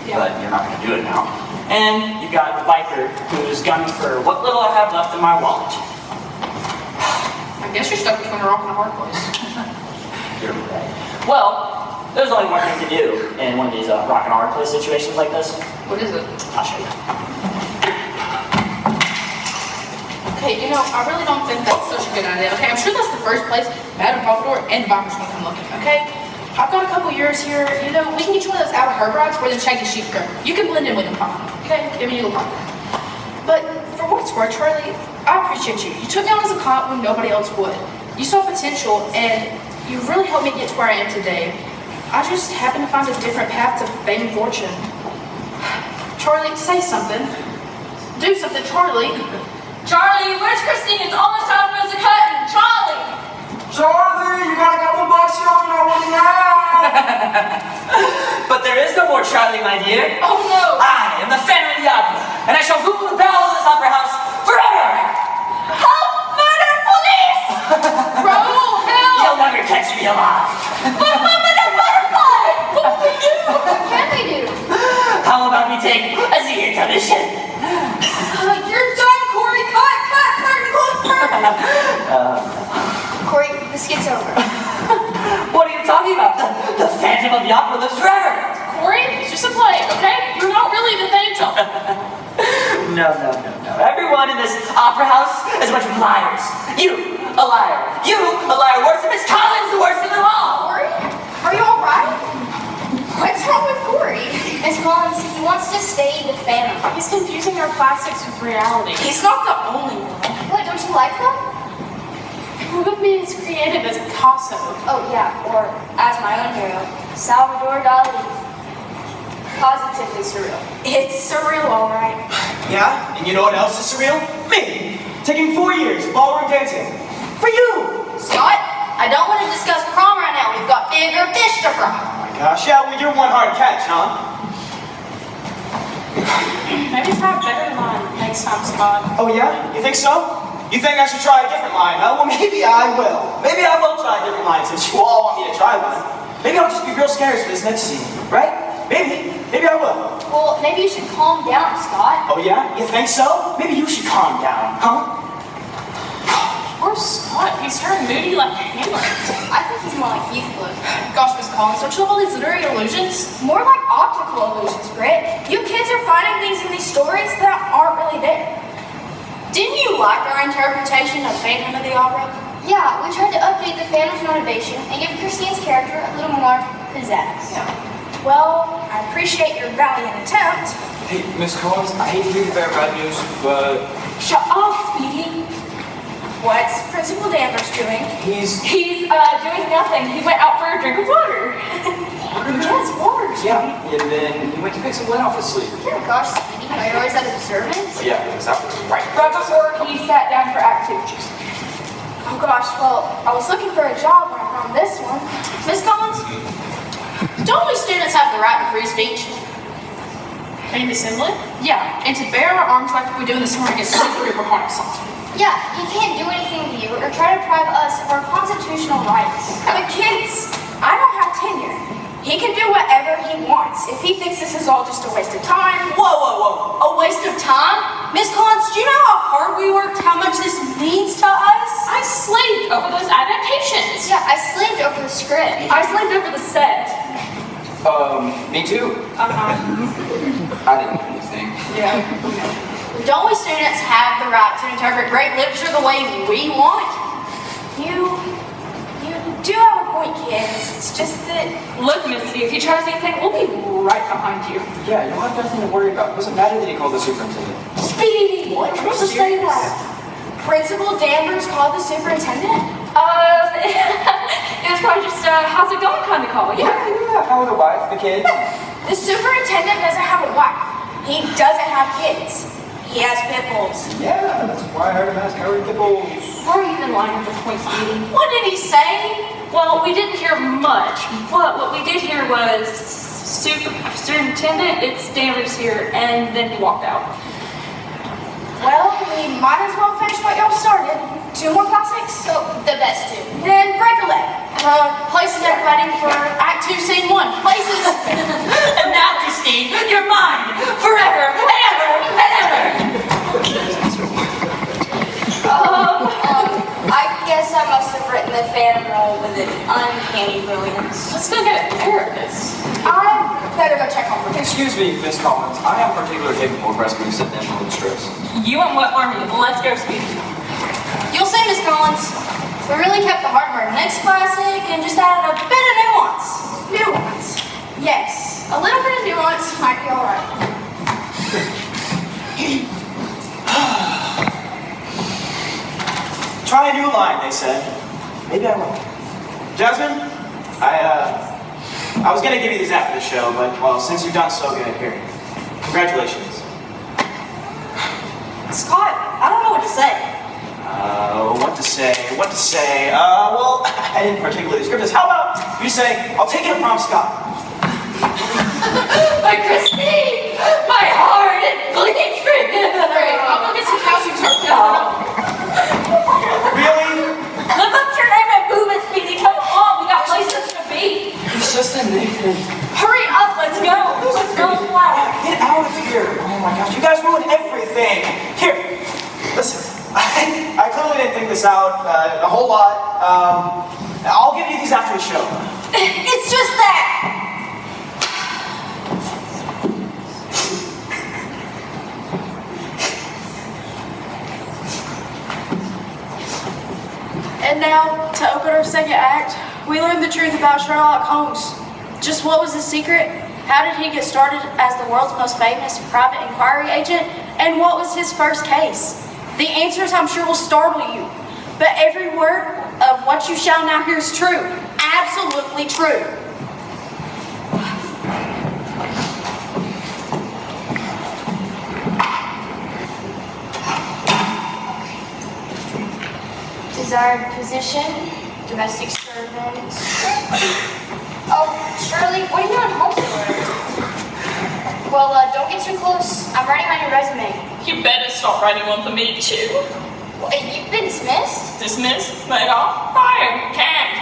but you're not gonna do it now. And you got the Viper, who's gunning for what little I have left in my wallet.
I guess you're stuck between a rock and a hard place.
You're right. Well, there's only one thing to do in one of these rock and hard place situations like this.
What is it?
I'll show you.
Okay, I really don't think that's such a good idea. Okay, I'm sure that's the first place Madame Pompadour and the Viper's gonna come looking. Okay, I've got a couple years here. You know, we can get you one of those Albert Herbrides where them shaggy sheep grow. You can blend in with them properly. Okay? I mean, you'll probably. But for what it's worth, Charlie, I appreciate you. You took me on as a cop when nobody else would. You saw potential, and you really helped me get to where I am today. I just happened to find a different path to fame and fortune. Charlie, say something. Do something, Charlie.
Charlie, where's Christine? It's almost time for us to cut. Charlie!
Charlie, you got a couple bucks you don't know what you have.
But there is no more Charlie, my dear.
Oh no!
I am the Phantom of the Opera, and I shall rule the bells of this opera house forever!
Help! Murder! Police!
Roll, help!
You'll never catch me alive!
Murder! Butterfly! What will we do?
What can we do?
How about we take a Z intermission?
You're done, Corey! Cut! Curtain! Close curtain!
Corey, this gets over.
What are you talking about? The Phantom of the Opera lives forever!
Corey, it's just a play, okay? You're not really the Phantom.
No. Everyone in this opera house is a bunch of liars. You, a liar. You, a liar. Worse than Miss Collins, the worst of them all.
Corey, are you all right? What's wrong with Corey? Miss Collins, he wants to stay the Phantom.
He's confusing our classics with reality.
He's not the only one.
What, don't you like them?
Who would be as creative as Picasso?
Oh, yeah, or as my own hero, Salvador Dali. Positively surreal.
It's surreal, all right.
Yeah, and you know what else is surreal? Me! Taking 4 years of ballroom dancing. For you!
Scott, I don't want to discuss prom right now. We've got bigger fish to fry.
Oh my gosh, yeah, well, you're one hard catch, huh?
Maybe try a better line next time, Scott.
Oh yeah? You think so? You think I should try a different line, huh? Well, maybe I will. Maybe I will try a different line since you all want me to try one. Maybe I'll just be real scared for this next scene, right? Maybe I will.
Well, maybe you should calm down, Scott.
Oh yeah? You think so? Maybe you should calm down, huh?
Poor Scott, he's turned moody like Hamlet.
I think he's more like Heathcliff.
Gosh, Miss Collins, don't you love all these literary illusions?
More like optical illusions, Britt. You kids are finding things in these stories that aren't really there.
Didn't you like our interpretation of Phantom of the Opera?
Yeah, we tried to update the Phantom's motivation and give Christine's character a little more pizzazz. Well, I appreciate your valiant attempt.
Hey, Miss Collins, I hate to give you bad news, but
Shut up, Speedy.
What's Principal Danvers doing?
he's...
He's doing nothing. He went out for a drink of water.
Yes, water.
Yeah, and then he went to pick some lint off his sleeve.
Oh gosh, Speedy, are you always that observant?
Yeah, because that was right.
Right before he sat down for Act 2.
Oh gosh, well, I was looking for a job when I found this one.
Miss Collins, don't we students have the right to free speech?
And assembly?
Yeah, and to bear our arms like we do in the summer is super duper harmful.
Yeah, he can't do anything to you or try to deprive us of our constitutional rights.
But kids,
I don't have tenure. He can do whatever he wants. If he thinks this is all just a waste of time.
whoa, a waste of time? Miss Collins, do you know how hard we worked, how much this means to us?
I slaved over those adaptations.
Yeah, I slaved over the script.
I slaved over the set.
Me too. I didn't do anything.
Don't we students have the right to interpret great literature the way we want?
You do have a point, kids. It's just that...
Look, Misty, if he tries anything, we'll be right behind you.
Yeah, you don't have nothing to worry about. It doesn't matter that he called the superintendent.
Speedy! What? Don't you say that. Principal Danvers called the superintendent?
It was probably just how's it going kind of call. Yeah.
How are the wife, the kids?
The superintendent doesn't have a wife. He doesn't have kids. He has pit bulls.
Yeah, that's why I heard him ask Harry Kibbles.
We're even lying at this point, Speedy.
What did he say?
Well, we didn't hear much, but what we did hear was superintendent, it's Danvers here, and then he walked out.
Well, we might as well finish what y'all started. 2 more classics?
So, the best two.
Then break a leg.
Places everybody for Act 2, Scene 1. Places.
And now, Christine, you're mine forever and ever and ever.
I guess I must have written the Phantom role with an uncanny brilliance.
Let's go get a therapist.
I better go check on her.
Excuse me, Miss Collins. I am particularly capable of rescuing sit-down from distress.
You and what army? Let's go, Speedy.
You'll see, Miss Collins. We really kept the heart of our next classic and just added a bit of nuance.
Yes, a little bit of nuance might be all right.
Try a new line, they said. Maybe I will. Jasmine, I was gonna give you these after the show, but well, since you've done so good here, congratulations.
Scott, I don't know what to say.
What to say? Well, I didn't particularly script this. How about you say, I'll take you to prom, Scott?
But Christine, my heart, it bleeds for you.
Great, I'll go get some calcium
Really?
Live up to your name and move it, Speedy. Come on, we got places to be.
It's just a nickname.
Hurry up, let's go. Let's go fly.
Get out of here. Oh my gosh, you guys ruined everything. Here, listen. I clearly didn't think this out a whole lot. I'll give you these after the show.
It's just that. And now, to open our second act, we learn the truth about Sherlock Holmes. Just what was his secret? How did he get started as the world's most famous private inquiry agent? And what was his first case? The answers, I'm sure, will startle you. But every word of what you shall now hear is true. Absolutely true.
Desired position, domestic servants. Oh, Shirley, what are you doing home for? Well, don't get too close. I'm writing my new resume.
You better stop writing one for me too.
Well, you've been dismissed?
Dismissed, laid off, fired, canned.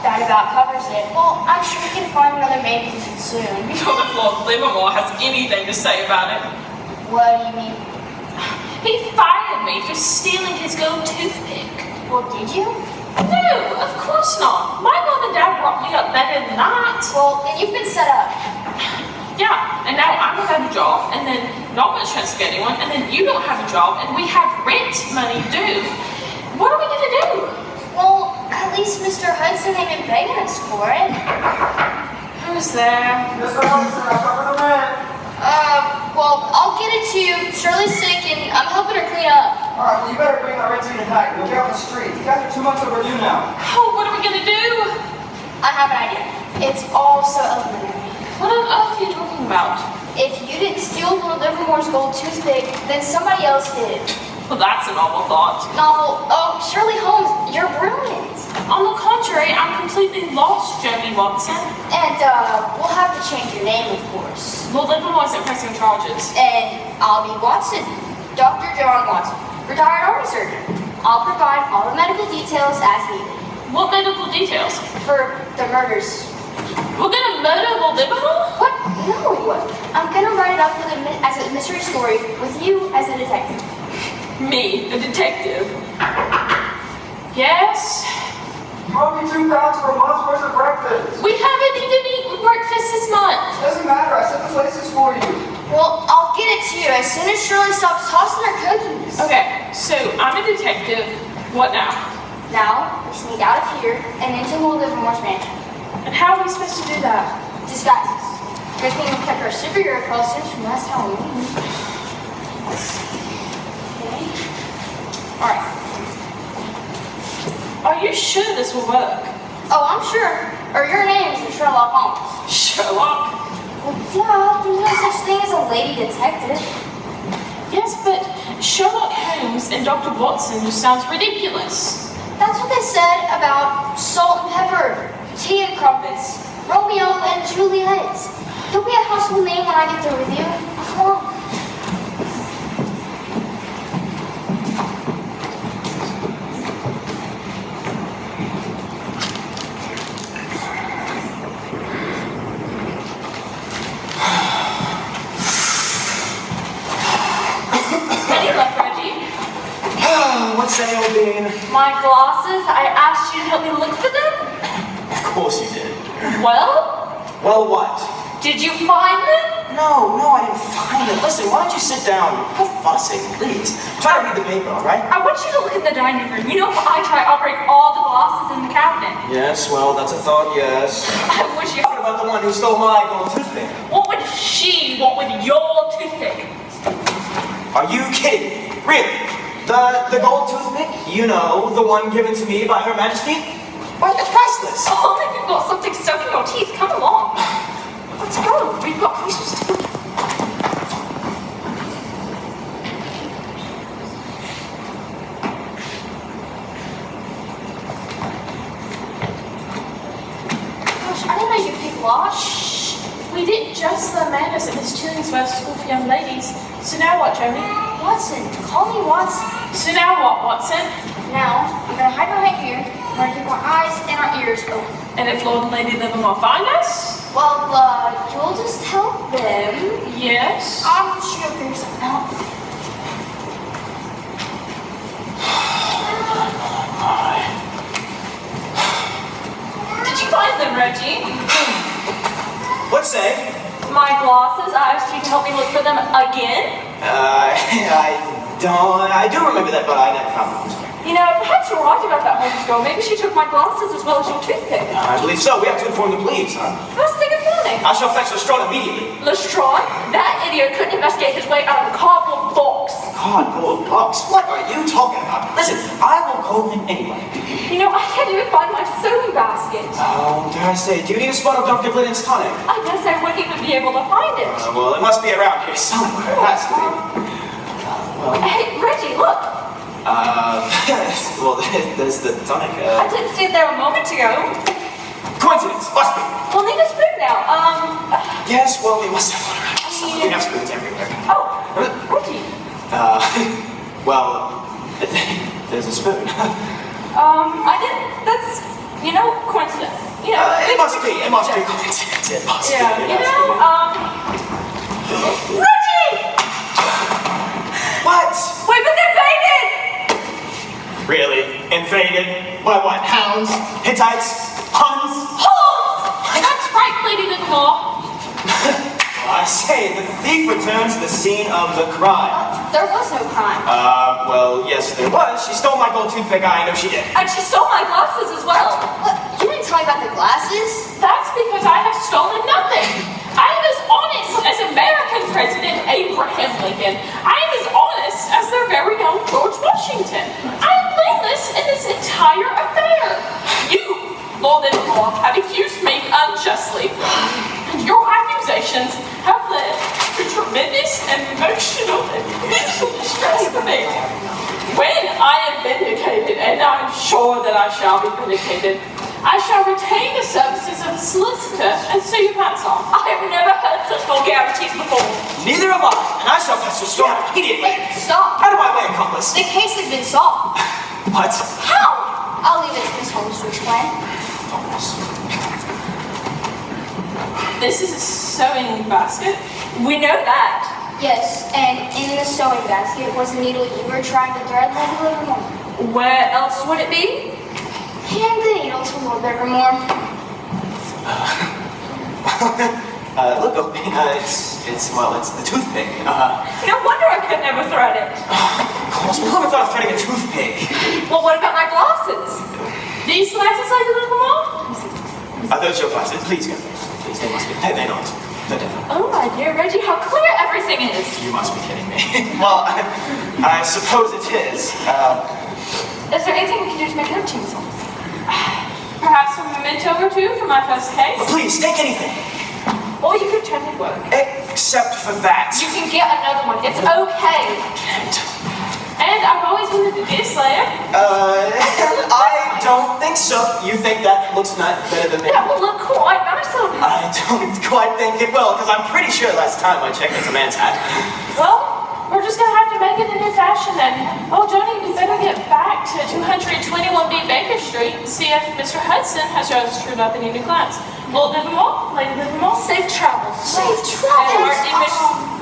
That about covers it. Well, I'm sure we can find another maid position soon.
Before the Lord Livermore has anything to say about it.
What do you mean?
He fired me for stealing his gold toothpick.
Well, did you?
No, of course not. My mom and dad brought me up better than that.
Well, then you've been set up.
Yeah, and now I don't have a job, and then not much chance to get anyone, and then you don't have a job, and we have rent money due. What are we gonna do?
Well, at least Mr. Hudson ain't been begging us for it.
Who's there?
Mr. Hudson, I'm covered the rent.
Well, I'll get it to you. Shirley's sick, and I'm helping her clean up.
All right, well, you better bring that rent to me tonight. We'll get on the street. You guys are 2 months overdue now.
Oh, what are we gonna do?
I have an idea. It's all so elementary.
What on earth are you talking about?
If you didn't steal Lord Livermore's gold toothpick, then somebody else did.
Well, that's a novel thought.
Novel. Oh, Shirley Holmes, you're brilliant.
On the contrary, I'm completely lost, Jody Watson.
And, we'll have to change your name, of course.
Lord Livermore isn't pressing charges.
And I'll be Watson. Dr. John Watson, retired army surgeon. I'll provide all the medical details as needed.
What medical details?
For the murders.
We're gonna murder Lord Livermore?
What? No. I'm gonna write it up as a mystery story with you as a detective.
Me, a detective? Yes?
Brought me 2 pounds for a month's worth of breakfast.
We haven't even eaten breakfast this month.
Doesn't matter, I set the places for you.
Well, I'll get it to you as soon as Shirley stops tossing her cookies.
Okay, so I'm a detective. What now?
Now, we sneak out of here and into Lord Livermore's mansion.
And how are we supposed to do that?
Disguises. Good thing we kept our superhero costumes from last Halloween. Okay.
Alright. Are you sure this will work?
Oh, I'm sure. Or your name is Sherlock Holmes.
Sherlock?
Well, yeah, there's no such thing as a lady detective.
Yes, but Sherlock Holmes and Dr. Watson just sounds ridiculous.
That's what they said about salt and pepper, tea and crumpets, Romeo and Juliet. You'll be a household name when I get through with you. Come on.
Ready, left, Reggie?
What's that, old bean?
My glasses, I asked you to help me look for them.
Of course you did.
Well,
Well, what?
did you find them?
No, I didn't find it. Listen, why don't you sit down? No fussing, please. Try to read the paper, all right?
I want you to look in the dining room. You know, if I try, I'll break all the glasses in the cabinet.
Yes, well, that's a thought, yes.
I wish you...
Talking about the one who stole my gold toothpick.
What would she want with your toothpick?
Are you kidding me? Really? The gold toothpick? You know, the one given to me by Her Majesty? Well, it's priceless.
Oh, if you've got something stuck in your teeth, come along. Let's go. We've got places to go.
Gosh, I didn't know you pick locks.
Shh. We did just the madness at Miss Chillingsworth's school for young ladies. So now what, Joni?
Watson, call me Watson.
So now what, Watson?
Now, I'm gonna hide behind here. I'm gonna keep our eyes and our ears open.
And if Lord and Lady Livermore find us?
Well, you'll just tell them.
Yes.
I'm just gonna figure something out.
Did you find them, Reggie?
What's say?
My glasses. I asked you to help me look for them again.
I do remember that, but I never found them.
You know, perhaps you're right about that Holmes girl. Maybe she took my glasses as well as your toothpick.
I believe so. We have to inform the police, huh?
First thing in the morning.
I shall fetch Lestrade immediately.
Lestrade? That idiot couldn't investigate his way out of a cardboard box.
Cardboard box? What are you talking about? Listen, I will call him anyway.
You know, I can't even find my sewing basket.
Oh, dare I say, do you need a spot of Dr. Glidden's tonic?
I guess I wouldn't even be able to find it.
Well, it must be around here somewhere. It has to be.
Hey, Reggie, look.
Well, there's the tonic.
I didn't see it there a moment ago.
Coincidence, must be.
We'll need a spoon now.
Yes, well, we must have one around. We have spoons everywhere.
Oh, Reggie.
Well, there's a spoon.
I didn't, that's, you know, coincidence. You know.
It must be coincidence. It must be.
Yeah, you know, Reggie!
What?
We've been invaded!
Really? Invaded? By what? Hounds? Hittites? Huns?
That's right, Lady Livermore.
I say, the thief returns to the scene of the crime.
There was no crime.
Well, yes, there was. She stole my gold toothpick. I know she did.
And she stole my glasses as well.
What? You didn't tell me about the glasses?
That's because I have stolen nothing. I am as honest as American President Abraham Lincoln. I am as honest as their very own George Washington. I am blameless in this entire affair. You, Lord Livermore, have accused me unjustly. And your accusations have led to tremendous emotional and physical distress for me. When I am vindicated, and I'm sure that I shall be vindicated, I shall retain the services of a solicitor and sue your pants off.
I have never heard such vulgarities before.
Neither have I, and I shall fetch Lestrade immediately.
Stop.
Out of my way, accomplice.
The case has been solved.
What?
How? I'll leave it to Miss Holmes to explain.
This is a sewing basket.
We know that.
Yes, and in the sewing basket was a needle you were trying to thread, Lady Livermore.
Where else would it be?
Hand the needle to Lord Livermore.
Look, it's the toothpick.
No wonder I could never thread it.
Who ever thought of threading a toothpick?
Well, what about my glasses?
These glasses, Lady Livermore?
Are those your glasses? Please go first. Please, they must be. They're not. They're different.
Oh my dear Reggie, how clear everything is.
You must be kidding me. Well, I suppose it is.
Is there anything we can do to make it up to you?
Perhaps a memento or two for my first case?
Please, take anything.
Or you could pretend it work.
Except for that.
You can get another one. It's okay.
And I've always wanted to be a slayer.
I don't think so. You think that looks not better than me?
That will look quite nice on you.
I don't quite think it will, because I'm pretty sure last time I checked it's a man's hat.
Well, we're just gonna have to make it a new fashion then. Well, Johnny, we better get back to 221B Baker Street and see if Mr. Hudson has registered up any new clients. Lord Livermore, Lady Livermore.
Safe travels.
Safe
And
travels.
our English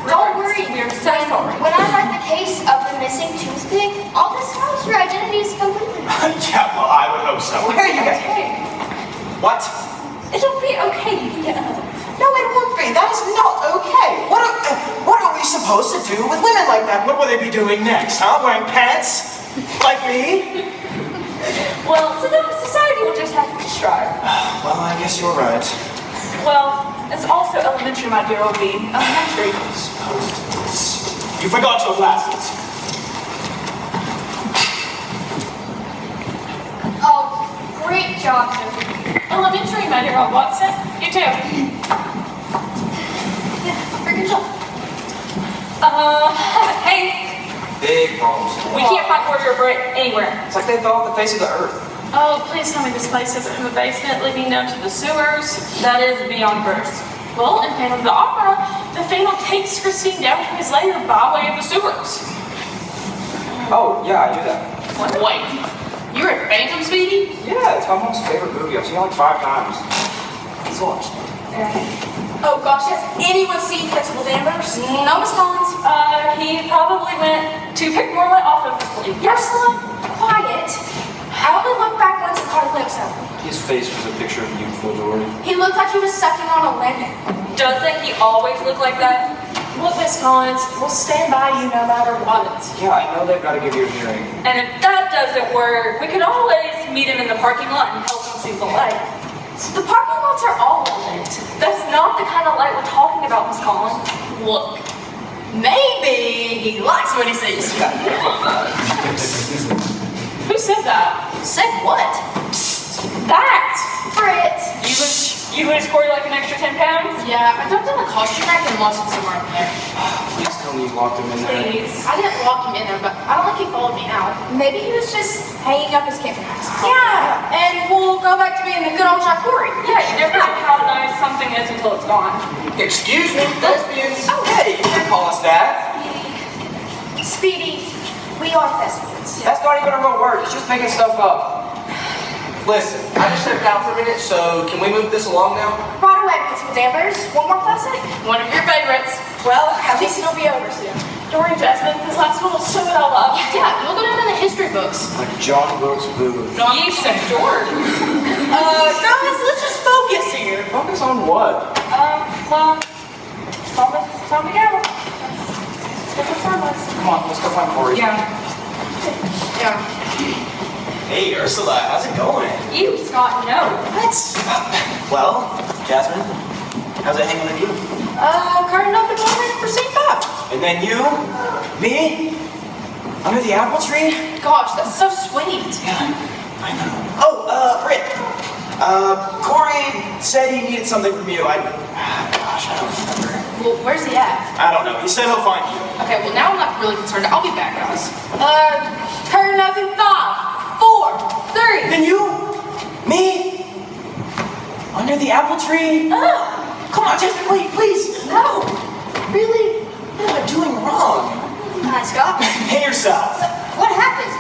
Don't worry.
We are so sorry.
When I write the case of the missing toothpick, I'll disclose your identities completely.
Yeah, well, I would hope so. Where are you going?
Okay.
What?
It'll be okay. You can get another.
No, it won't be. That is not okay. they supposed to do with women like that? What will they be doing next, huh? Wearing pants? Like me?
Well, society will just have to strive.
Well, I guess you're right.
Well, it's also elementary, my dear old bean. Elementary.
You forgot your glasses.
Oh, great job, sir.
Elementary, my dear old Watson. You too.
Very good job.
Hey,
Big problems.
we can't find Warrior Brick anywhere.
It's like they fell off the face of the earth.
Oh, please tell me this place isn't from the basement leading down to the sewers.
That is beyond verse.
Well, in Phantom of the Opera, the Phantom takes Christine down to his lair by way of the sewers.
Oh, yeah, I knew that.
Wait, you're a Phantom, Speedy?
Yeah, it's my mom's favorite movie. I've seen it like 5 times. Let's watch.
Oh gosh, has anyone seen Principal Danvers? No, Miss Collins.
He probably went to pick more light off of the sleeve.
Ursula, quiet. I only looked back once and caught a glimpse of him.
His face was a picture of youthful glory.
He looked like he was sucking on a lemon.
Doesn't he always look like that?
Look, Miss Collins, we'll stand by you no matter what.
Yeah, I know they've got to give you a hearing.
And if that doesn't work, we could always meet him in the parking lot and help him see the light.
The parking lots are all lit.
That's not the kind of light we're talking about, Miss Collins.
Look, maybe he likes what he sees.
Who said that?
Said what?
That!
Fritz.
You would score like an extra 10 pounds?
Yeah, I dumped in a costume rack and lost it somewhere up there.
Please tell me you locked him in there.
Please.
I didn't lock him in there, but I don't think he followed me out.
Maybe he was just hanging up his camping mask. Yeah, and we'll go back to being the good old Jacori.
Yeah, you never know how nice something is until it's gone.
Excuse me, lesbians.
Oh.
Hey, you can't call us that.
Speedy, we are thespians.
That's not even a real word. It's just making stuff up.
Listen, I just stepped out for a minute, so can we move this along now?
Right away, Principal Danvers. One more classic?
One of your favorites.
Well, at least it'll be over soon.
Don't worry, Jasmine, this last one will sew it all up.
Yeah, you'll go down in the history books.
Like John Wilkes Booth.
Yeast and George.
Guys, let's just focus here.
Focus on what?
Well, time to go. Let's get the service.
Come on, let's go find Corey.
Yeah.
Hey, Ursula, how's it going?
You, Scott, no.
What? Well, Jasmine, how's it hanging with you?
Curtain up and wondering for scene 5.
And then you, me, under the apple tree?
Gosh, that's so sweet.
Yeah, I know. Oh, Britt. Corey said he needed something from you. Gosh, I don't remember.
Well, where's he at?
I don't know. He said he'll find you.
Okay, well now I'm not really concerned. I'll be back, guys.
Curtain up in 5, 4, 3.
Then you, me, under the apple tree? Come on, Jasmine, wait, please.
No.
Really? What am I doing wrong?
Hi, Scott.
Hey yourself.
What happened?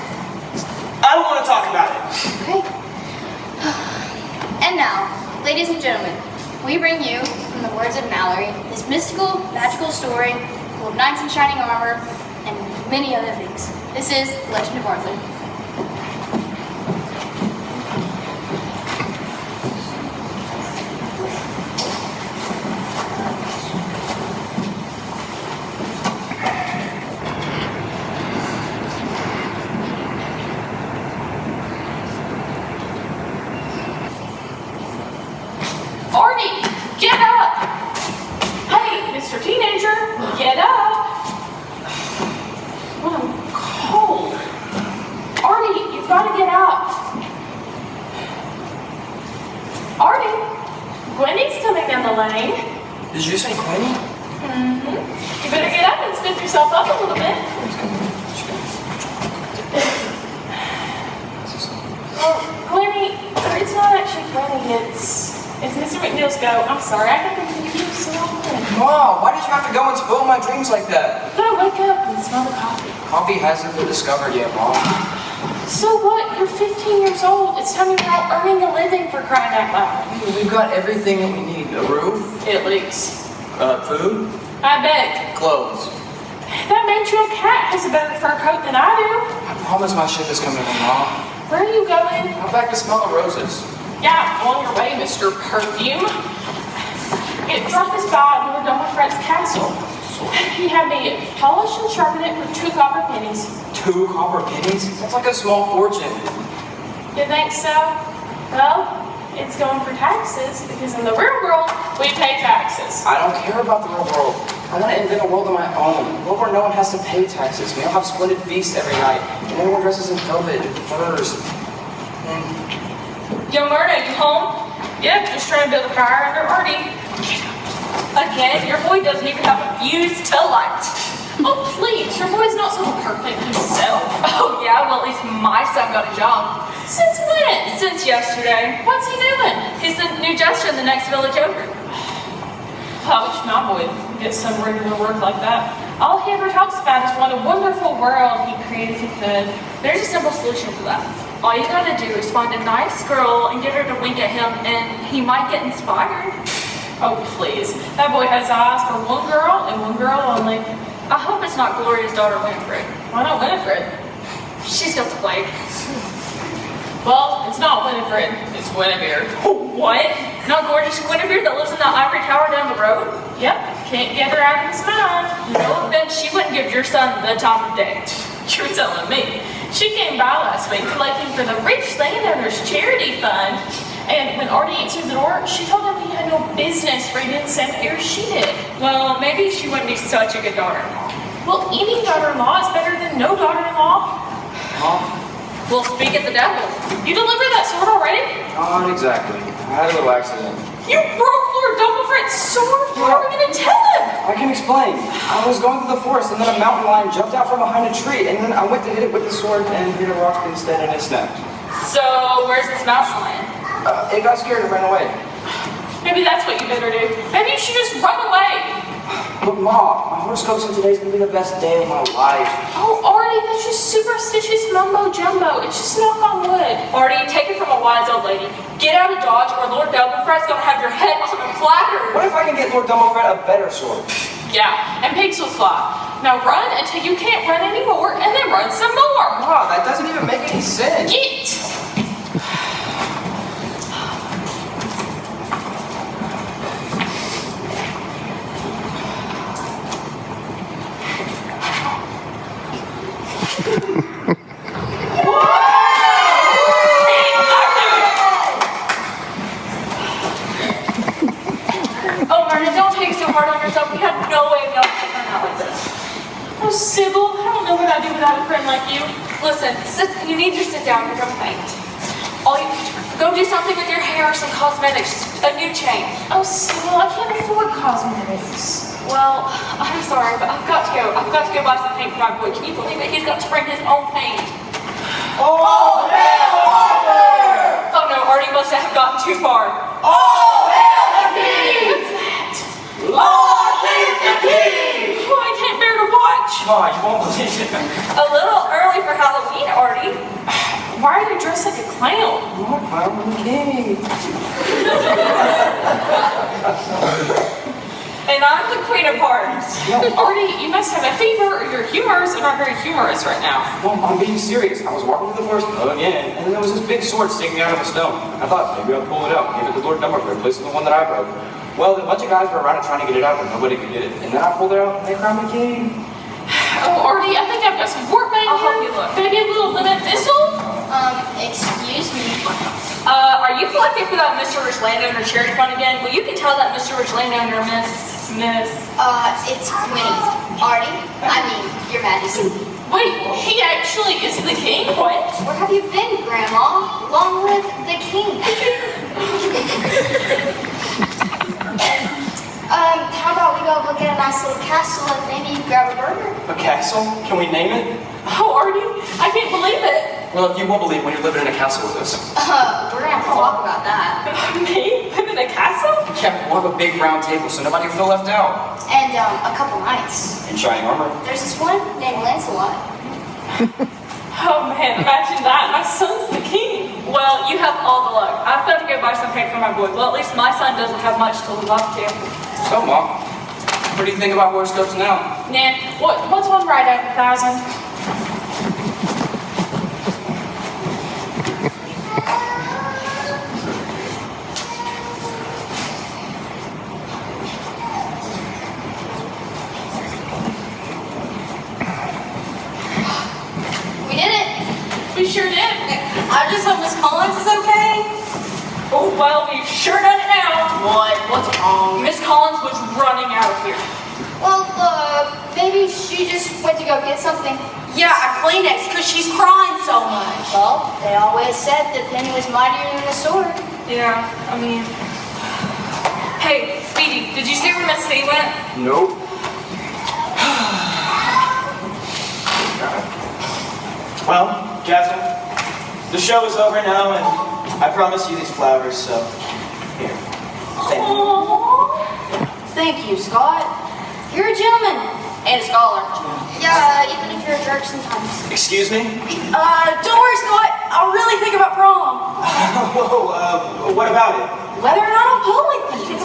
I don't want to talk about it.
Okay. And now, ladies and gentlemen, we bring you, from the words of Mallory, this mystical, magical story full of knights in shining armor and many other things. This is The Legend of Arthur.
Arnie, get up! Hey, Mr. Teenager, get up! Oh, I'm cold. Arnie, you've got to get up. Arnie, Gwenny's coming down the lane.
Did you say Quenny?
Mm-hmm. You better get up and spiff yourself up a little bit. Gwenny, it's not actually Gwenny, it's Mr. McNeil's go. I'm sorry, I got to leave you so often.
Mom, why did you have to go and spoil my dreams like that?
Gotta wake up and smell the coffee.
Coffee hasn't been discovered yet, Mom.
So what? You're 15 years old. It's time you're out earning a living for crying out loud.
We've got everything that we need. A roof,
It leaks.
food,
I bet.
clothes.
That manchurial cat has a better fur coat than I do.
I promise my ship is coming in, Mom.
Where are you going?
I'm back to smell the roses.
Yeah, on your way, Mr. Perfume. Drop us by when we're done with Fred's castle.
So
He had me polish and sharpen it with 2 copper pennies.
2 copper pennies? That's like a small fortune.
You think so? Well, it's going for taxes because in the real world, we pay taxes.
I don't care about the real world. I want to invent a world of my own. A world where no one has to pay taxes. We all have splendid feasts every night. And everyone dresses in velvet and furs.
Yo, Myrna, you home?
Yep, just trying to build a fire under Artie.
Again, your boy doesn't even have a fuse to light.
Oh, please, your boy's not so perfect himself.
Oh yeah, well at least my son got a job.
Since when?
Since yesterday.
What's he doing?
He's the new jester in the next village over.
I wish my boy would get some regular work like that. All he ever talks about is what a wonderful world he created if he could.
There's a simple solution to that. All you gotta do is find a nice girl and get her to wink at him and he might get inspired.
Oh, please. That boy has eyes for one girl and one girl only.
I hope it's not Gloria's daughter Winifred.
Why not Winifred?
She's got the plague.
Well, it's not Winifred, it's Guinevere.
What? Not gorgeous Guinevere that lives in that ivory tower down the road?
Yep, can't get her out of his mind.
No offense, she wouldn't give your son the time of day.
You're telling me. She came by last week collecting for the Rich Landowners Charity Fund. And when Artie answered the door, she told him he had no business breathing the same air she did.
Well, maybe she wouldn't be such a good daughter-in-law.
Well, any daughter-in-law is better than no daughter-in-law.
Mom?
Well, speak at the devil.
You delivered that sword already?
Not exactly. I had a little accident.
You broke Lord Doublefrit's sword? How are we gonna tell him?
I can explain. I was going through the forest and then a mountain lion jumped out from behind a tree and then I went to hit it with the sword and hit a rock instead and it snapped.
So, where's this mountain lion?
It got scared and ran away.
Maybe that's what you better do. Maybe you should just run away.
But Mom, my horoscope said today's gonna be the best day of my life.
Oh, Artie, that's just superstitious mumbo jumbo. It's just knock on wood.
Artie, take it from a wise old lady. Get out of Dodge or Lord Doublefret's gonna have your head on a platter.
What if I can get Lord Dumbledore a better sword?
Yeah, and pigs will fly. Now run until you can't run anymore, and then run some more.
Wow, that doesn't even make any sense.
Get!
Oh, Myrna, don't take it so hard on yourself. We had no way of knowing it would turn out like this.
Oh, Sybil, I don't know what I'd do without a friend like you.
Listen, you need to sit down. You're gonna faint. Go do something with your hair, some cosmetics, a new chain.
Oh, Sybil, I can't afford cosmetics.
Well, I'm sorry, but I've got to go. I've got to go buy some paint for my boy. Can you believe it? He's got to bring his own paint.
All hail Arthur!
Oh no, Artie must have gotten too far.
All hail the king!
What's that?
Long live the king!
Oh, I can't bear to watch.
Mom, you won't believe it.
A little early for Halloween, Artie.
Why are you dressed like a clown?
Look, I'm the king.
And I'm the queen of hearts.
Artie, you must have a fever or your humors are not very humorous right now.
Mom, I'm being serious. I was walking through the forest again, and then there was this big sword sticking out of a stone. I thought maybe I'll pull it out, give it to Lord Dumbledore, replace it with the one that I broke. Well, a bunch of guys were around it trying to get it out, but nobody could get it. And then I pulled it out, and they crowned me king.
Oh, Artie, I think I've got some work made
I'll help
here.
you look.
Maybe a little lemon thistle?
Excuse me.
Are you collecting for that Mr. Rich Landowner charity fund again? Well, you can tell that Mr. Rich Landowner, Miss.
It's Winnie. Artie? I mean, Your Majesty.
Wait, he actually is the king? What?
Where have you been, Grandma? Long live the king. How about we go look at a nice little castle and maybe grab a burger?
A castle? Can we name it?
Oh, Artie, I can't believe it.
Well, you won't believe when you're living in a castle with us.
We're gonna have to talk about that.
Me? Live in a castle?
Yeah, we'll have a big round table so nobody will feel left out.
And a couple knights.
In shining armor.
There's this one named Lancelot.
Oh man, imagine that. My son's the king.
Well, you have all the luck. I've got to go buy some paint for my boy. Well, at least my son doesn't have much to live up to.
So, Mom, what do you think about horoscopes now?
Nan, what's one right out of 1,000?
sure done it now.
What? What's wrong?
Miss Collins was running out of here.
Well, maybe she just went to go get something.
Yeah, a Kleenex, because she's crying so much.
Well, they always said the penny was mightier than the sword.
Yeah, I mean... Hey, Speedy, did you see where Miss C went?
Nope.
Well, Jasmine, the show is over now, and I promised you these flowers, so here. Thank you.
Thank you, Scott. You're a gentleman and a scholar.
Yeah, even if you're a jerk sometimes.
Excuse me?
Don't worry, Scott. I'll really think about prom.
Whoa, what about it?
Whether or not I'll pull with you.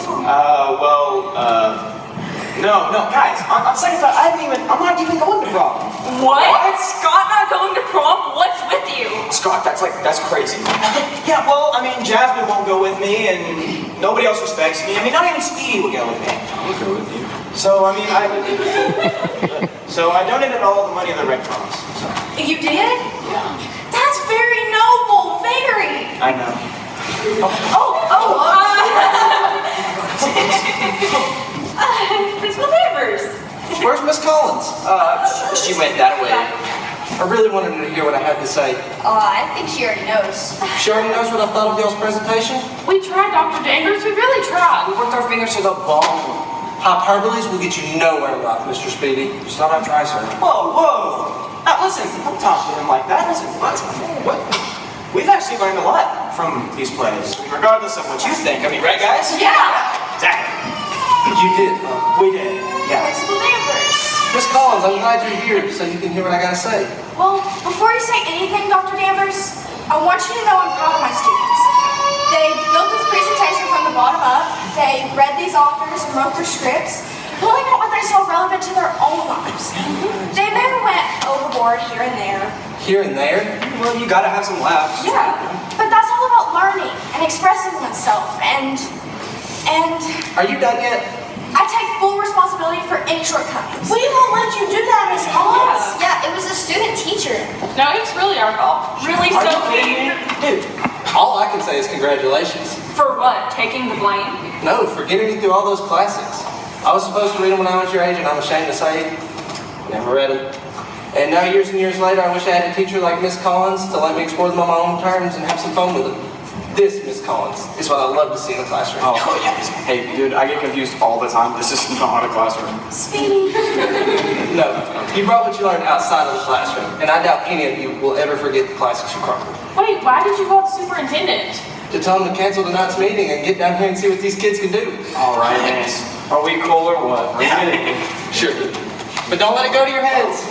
No, guys, on second thought, I'm not even going to prom.
What? Scott not going to prom? What's with you?
Scott, that's crazy.
Yeah, well, I mean, Jasmine won't go with me, and nobody else respects me. I mean, not even Speedy will go with me.
I'll go with you.
So, I mean, I donated all the money of the red proms. So.
You did? That's very noble, very.
I know.
Principal Danvers.
Where's Miss Collins?
She went that way.
I really wanted her to hear what I had to say.
I think she already knows.
She already knows what I thought of y'all's presentation?
We tried, Dr. Danvers. We really tried.
We worked our fingers to the bone.
Hyperboles will get you nowhere in life, Mr. Speedy.
Just thought I'd try, sir.
Whoa. Now, listen, don't talk to him like that. Listen, what? We've actually learned a lot from these plays, regardless of what you think. I mean, right, guys?
Yeah.
Exactly.
You did, huh?
We did, yeah.
Principal Danvers.
Miss Collins, I'm glad you're here so you can hear what I gotta say.
Well, before you say anything, Dr. Danvers, I want you to know I'm proud of my students. They built this presentation from the bottom up. They read these authors and wrote their scripts, pulling out what they saw relevant to their own lives. They maybe went overboard here and there.
Here and there?
Well, you gotta have some laughs.
Yeah, but that's all about learning and expressing oneself and
Are you done yet?
I take full responsibility for any shortcomings. We won't let you do that, Miss Collins.
Yeah, it was a student teacher.
No, it's really our fault.
Really
Are
so
you kidding me? Dude,
All I can say is congratulations.
For what? Taking the blame?
No, for getting me through all those classics. I was supposed to read them when I was your age, and I'm ashamed to say, never read them. And now, years and years later, I wish I had a teacher like Miss Collins to let me explore them on my own terms and have some fun with them. This, Miss Collins, is what I love to see in a classroom.
Oh, hey, dude, I get confused all the time. This is not a classroom.
Speedy.
No, you brought what you learned outside of the classroom, and I doubt any of you will ever forget the classics you crumpled.
Wait, why did you call the superintendent?
To tell them to cancel tonight's meeting and get down here and see what these kids can do.
All right, man. Are we cool or what? Bring it in.
Sure. But don't let it go to your heads.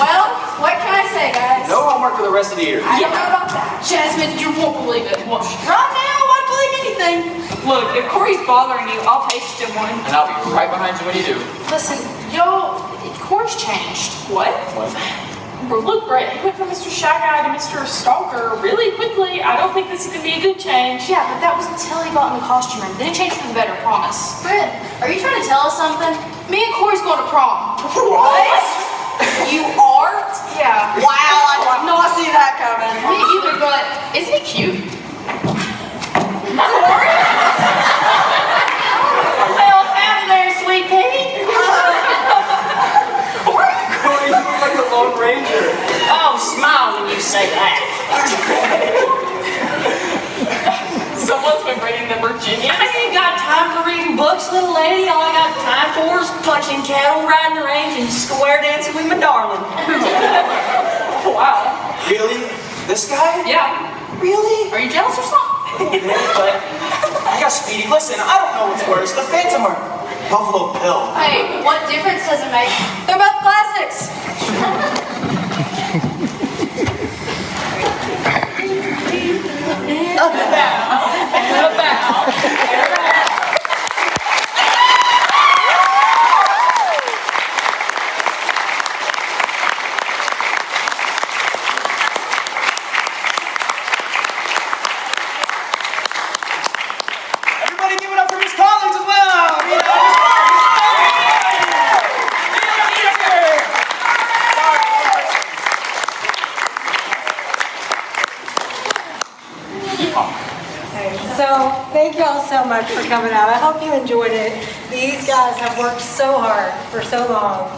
Well, what can I say, guys?
No homework for the rest of the year.
I don't know about that.
Jasmine, you won't believe it. What?
Right now, I'd believe anything.
Look, if Corey's bothering you, I'll paste him one.
And I'll be right behind you when you do.
Listen, y'all, course changed.
What?
Look, Brett, he went from Mr. Shy Guy to Mr. Stalker really quickly. I don't think this is going to be a good change.
Yeah, but that was until he got in the costume room. Then it changed for the better, promise. Britt, are you trying to tell us something? Me and Corey's going to prom. What? You are? Yeah. Wow, I did not see that coming.
Me either, but isn't he cute?
Corey? Well, howdy there, sweet pea.
Corey, you look like the Lone Ranger.
Oh, smile when you say that.
Someone's been reading the Virginia.
I ain't got time for reading books, little lady. All I got time for is punching cattle, riding the range, and square dancing with my darling.
Wow.
really? This guy?
Yeah.
Really?
Are you jealous or something?
But I got Speedy. Listen, I don't know what's worse, the Phantom or Buffalo Bill.
Hey, what difference does it make?
They're both classics.
Everybody give it up for Miss Collins as well. Sorry.
Okay, so thank you all so much for coming out. I hope you enjoyed it. These guys have worked so hard for so long,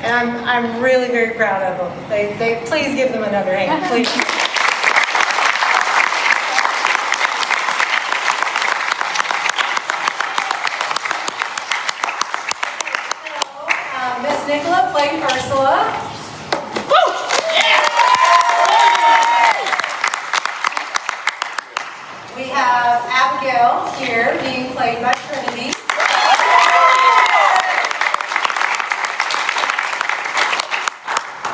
and I'm really very proud of them. They please give them another hand, please. Miss Nicola played Ursula. We have Abigail here being played by Trinity.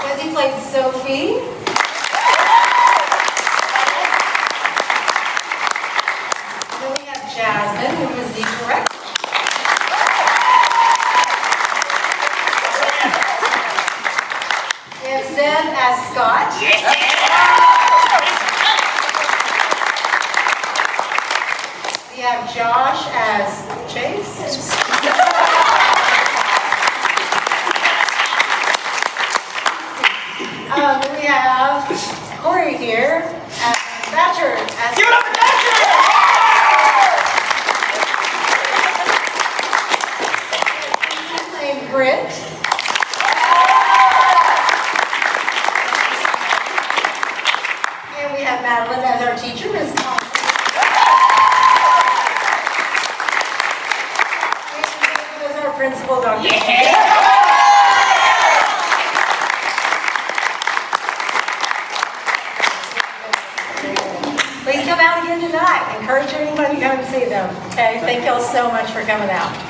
Desi played Sophie. Then we have Jasmine, who is the correct. We have Zed as Scott. We have Josh as Chase. We have Corey here as Thatcher. Give it up for Thatcher! Named Britt. And we have Madeline as our teacher, Ms. Collins. Principal Dr. Please come out again tonight. Encourage everybody to come and see them. Okay, thank y'all so much for coming out.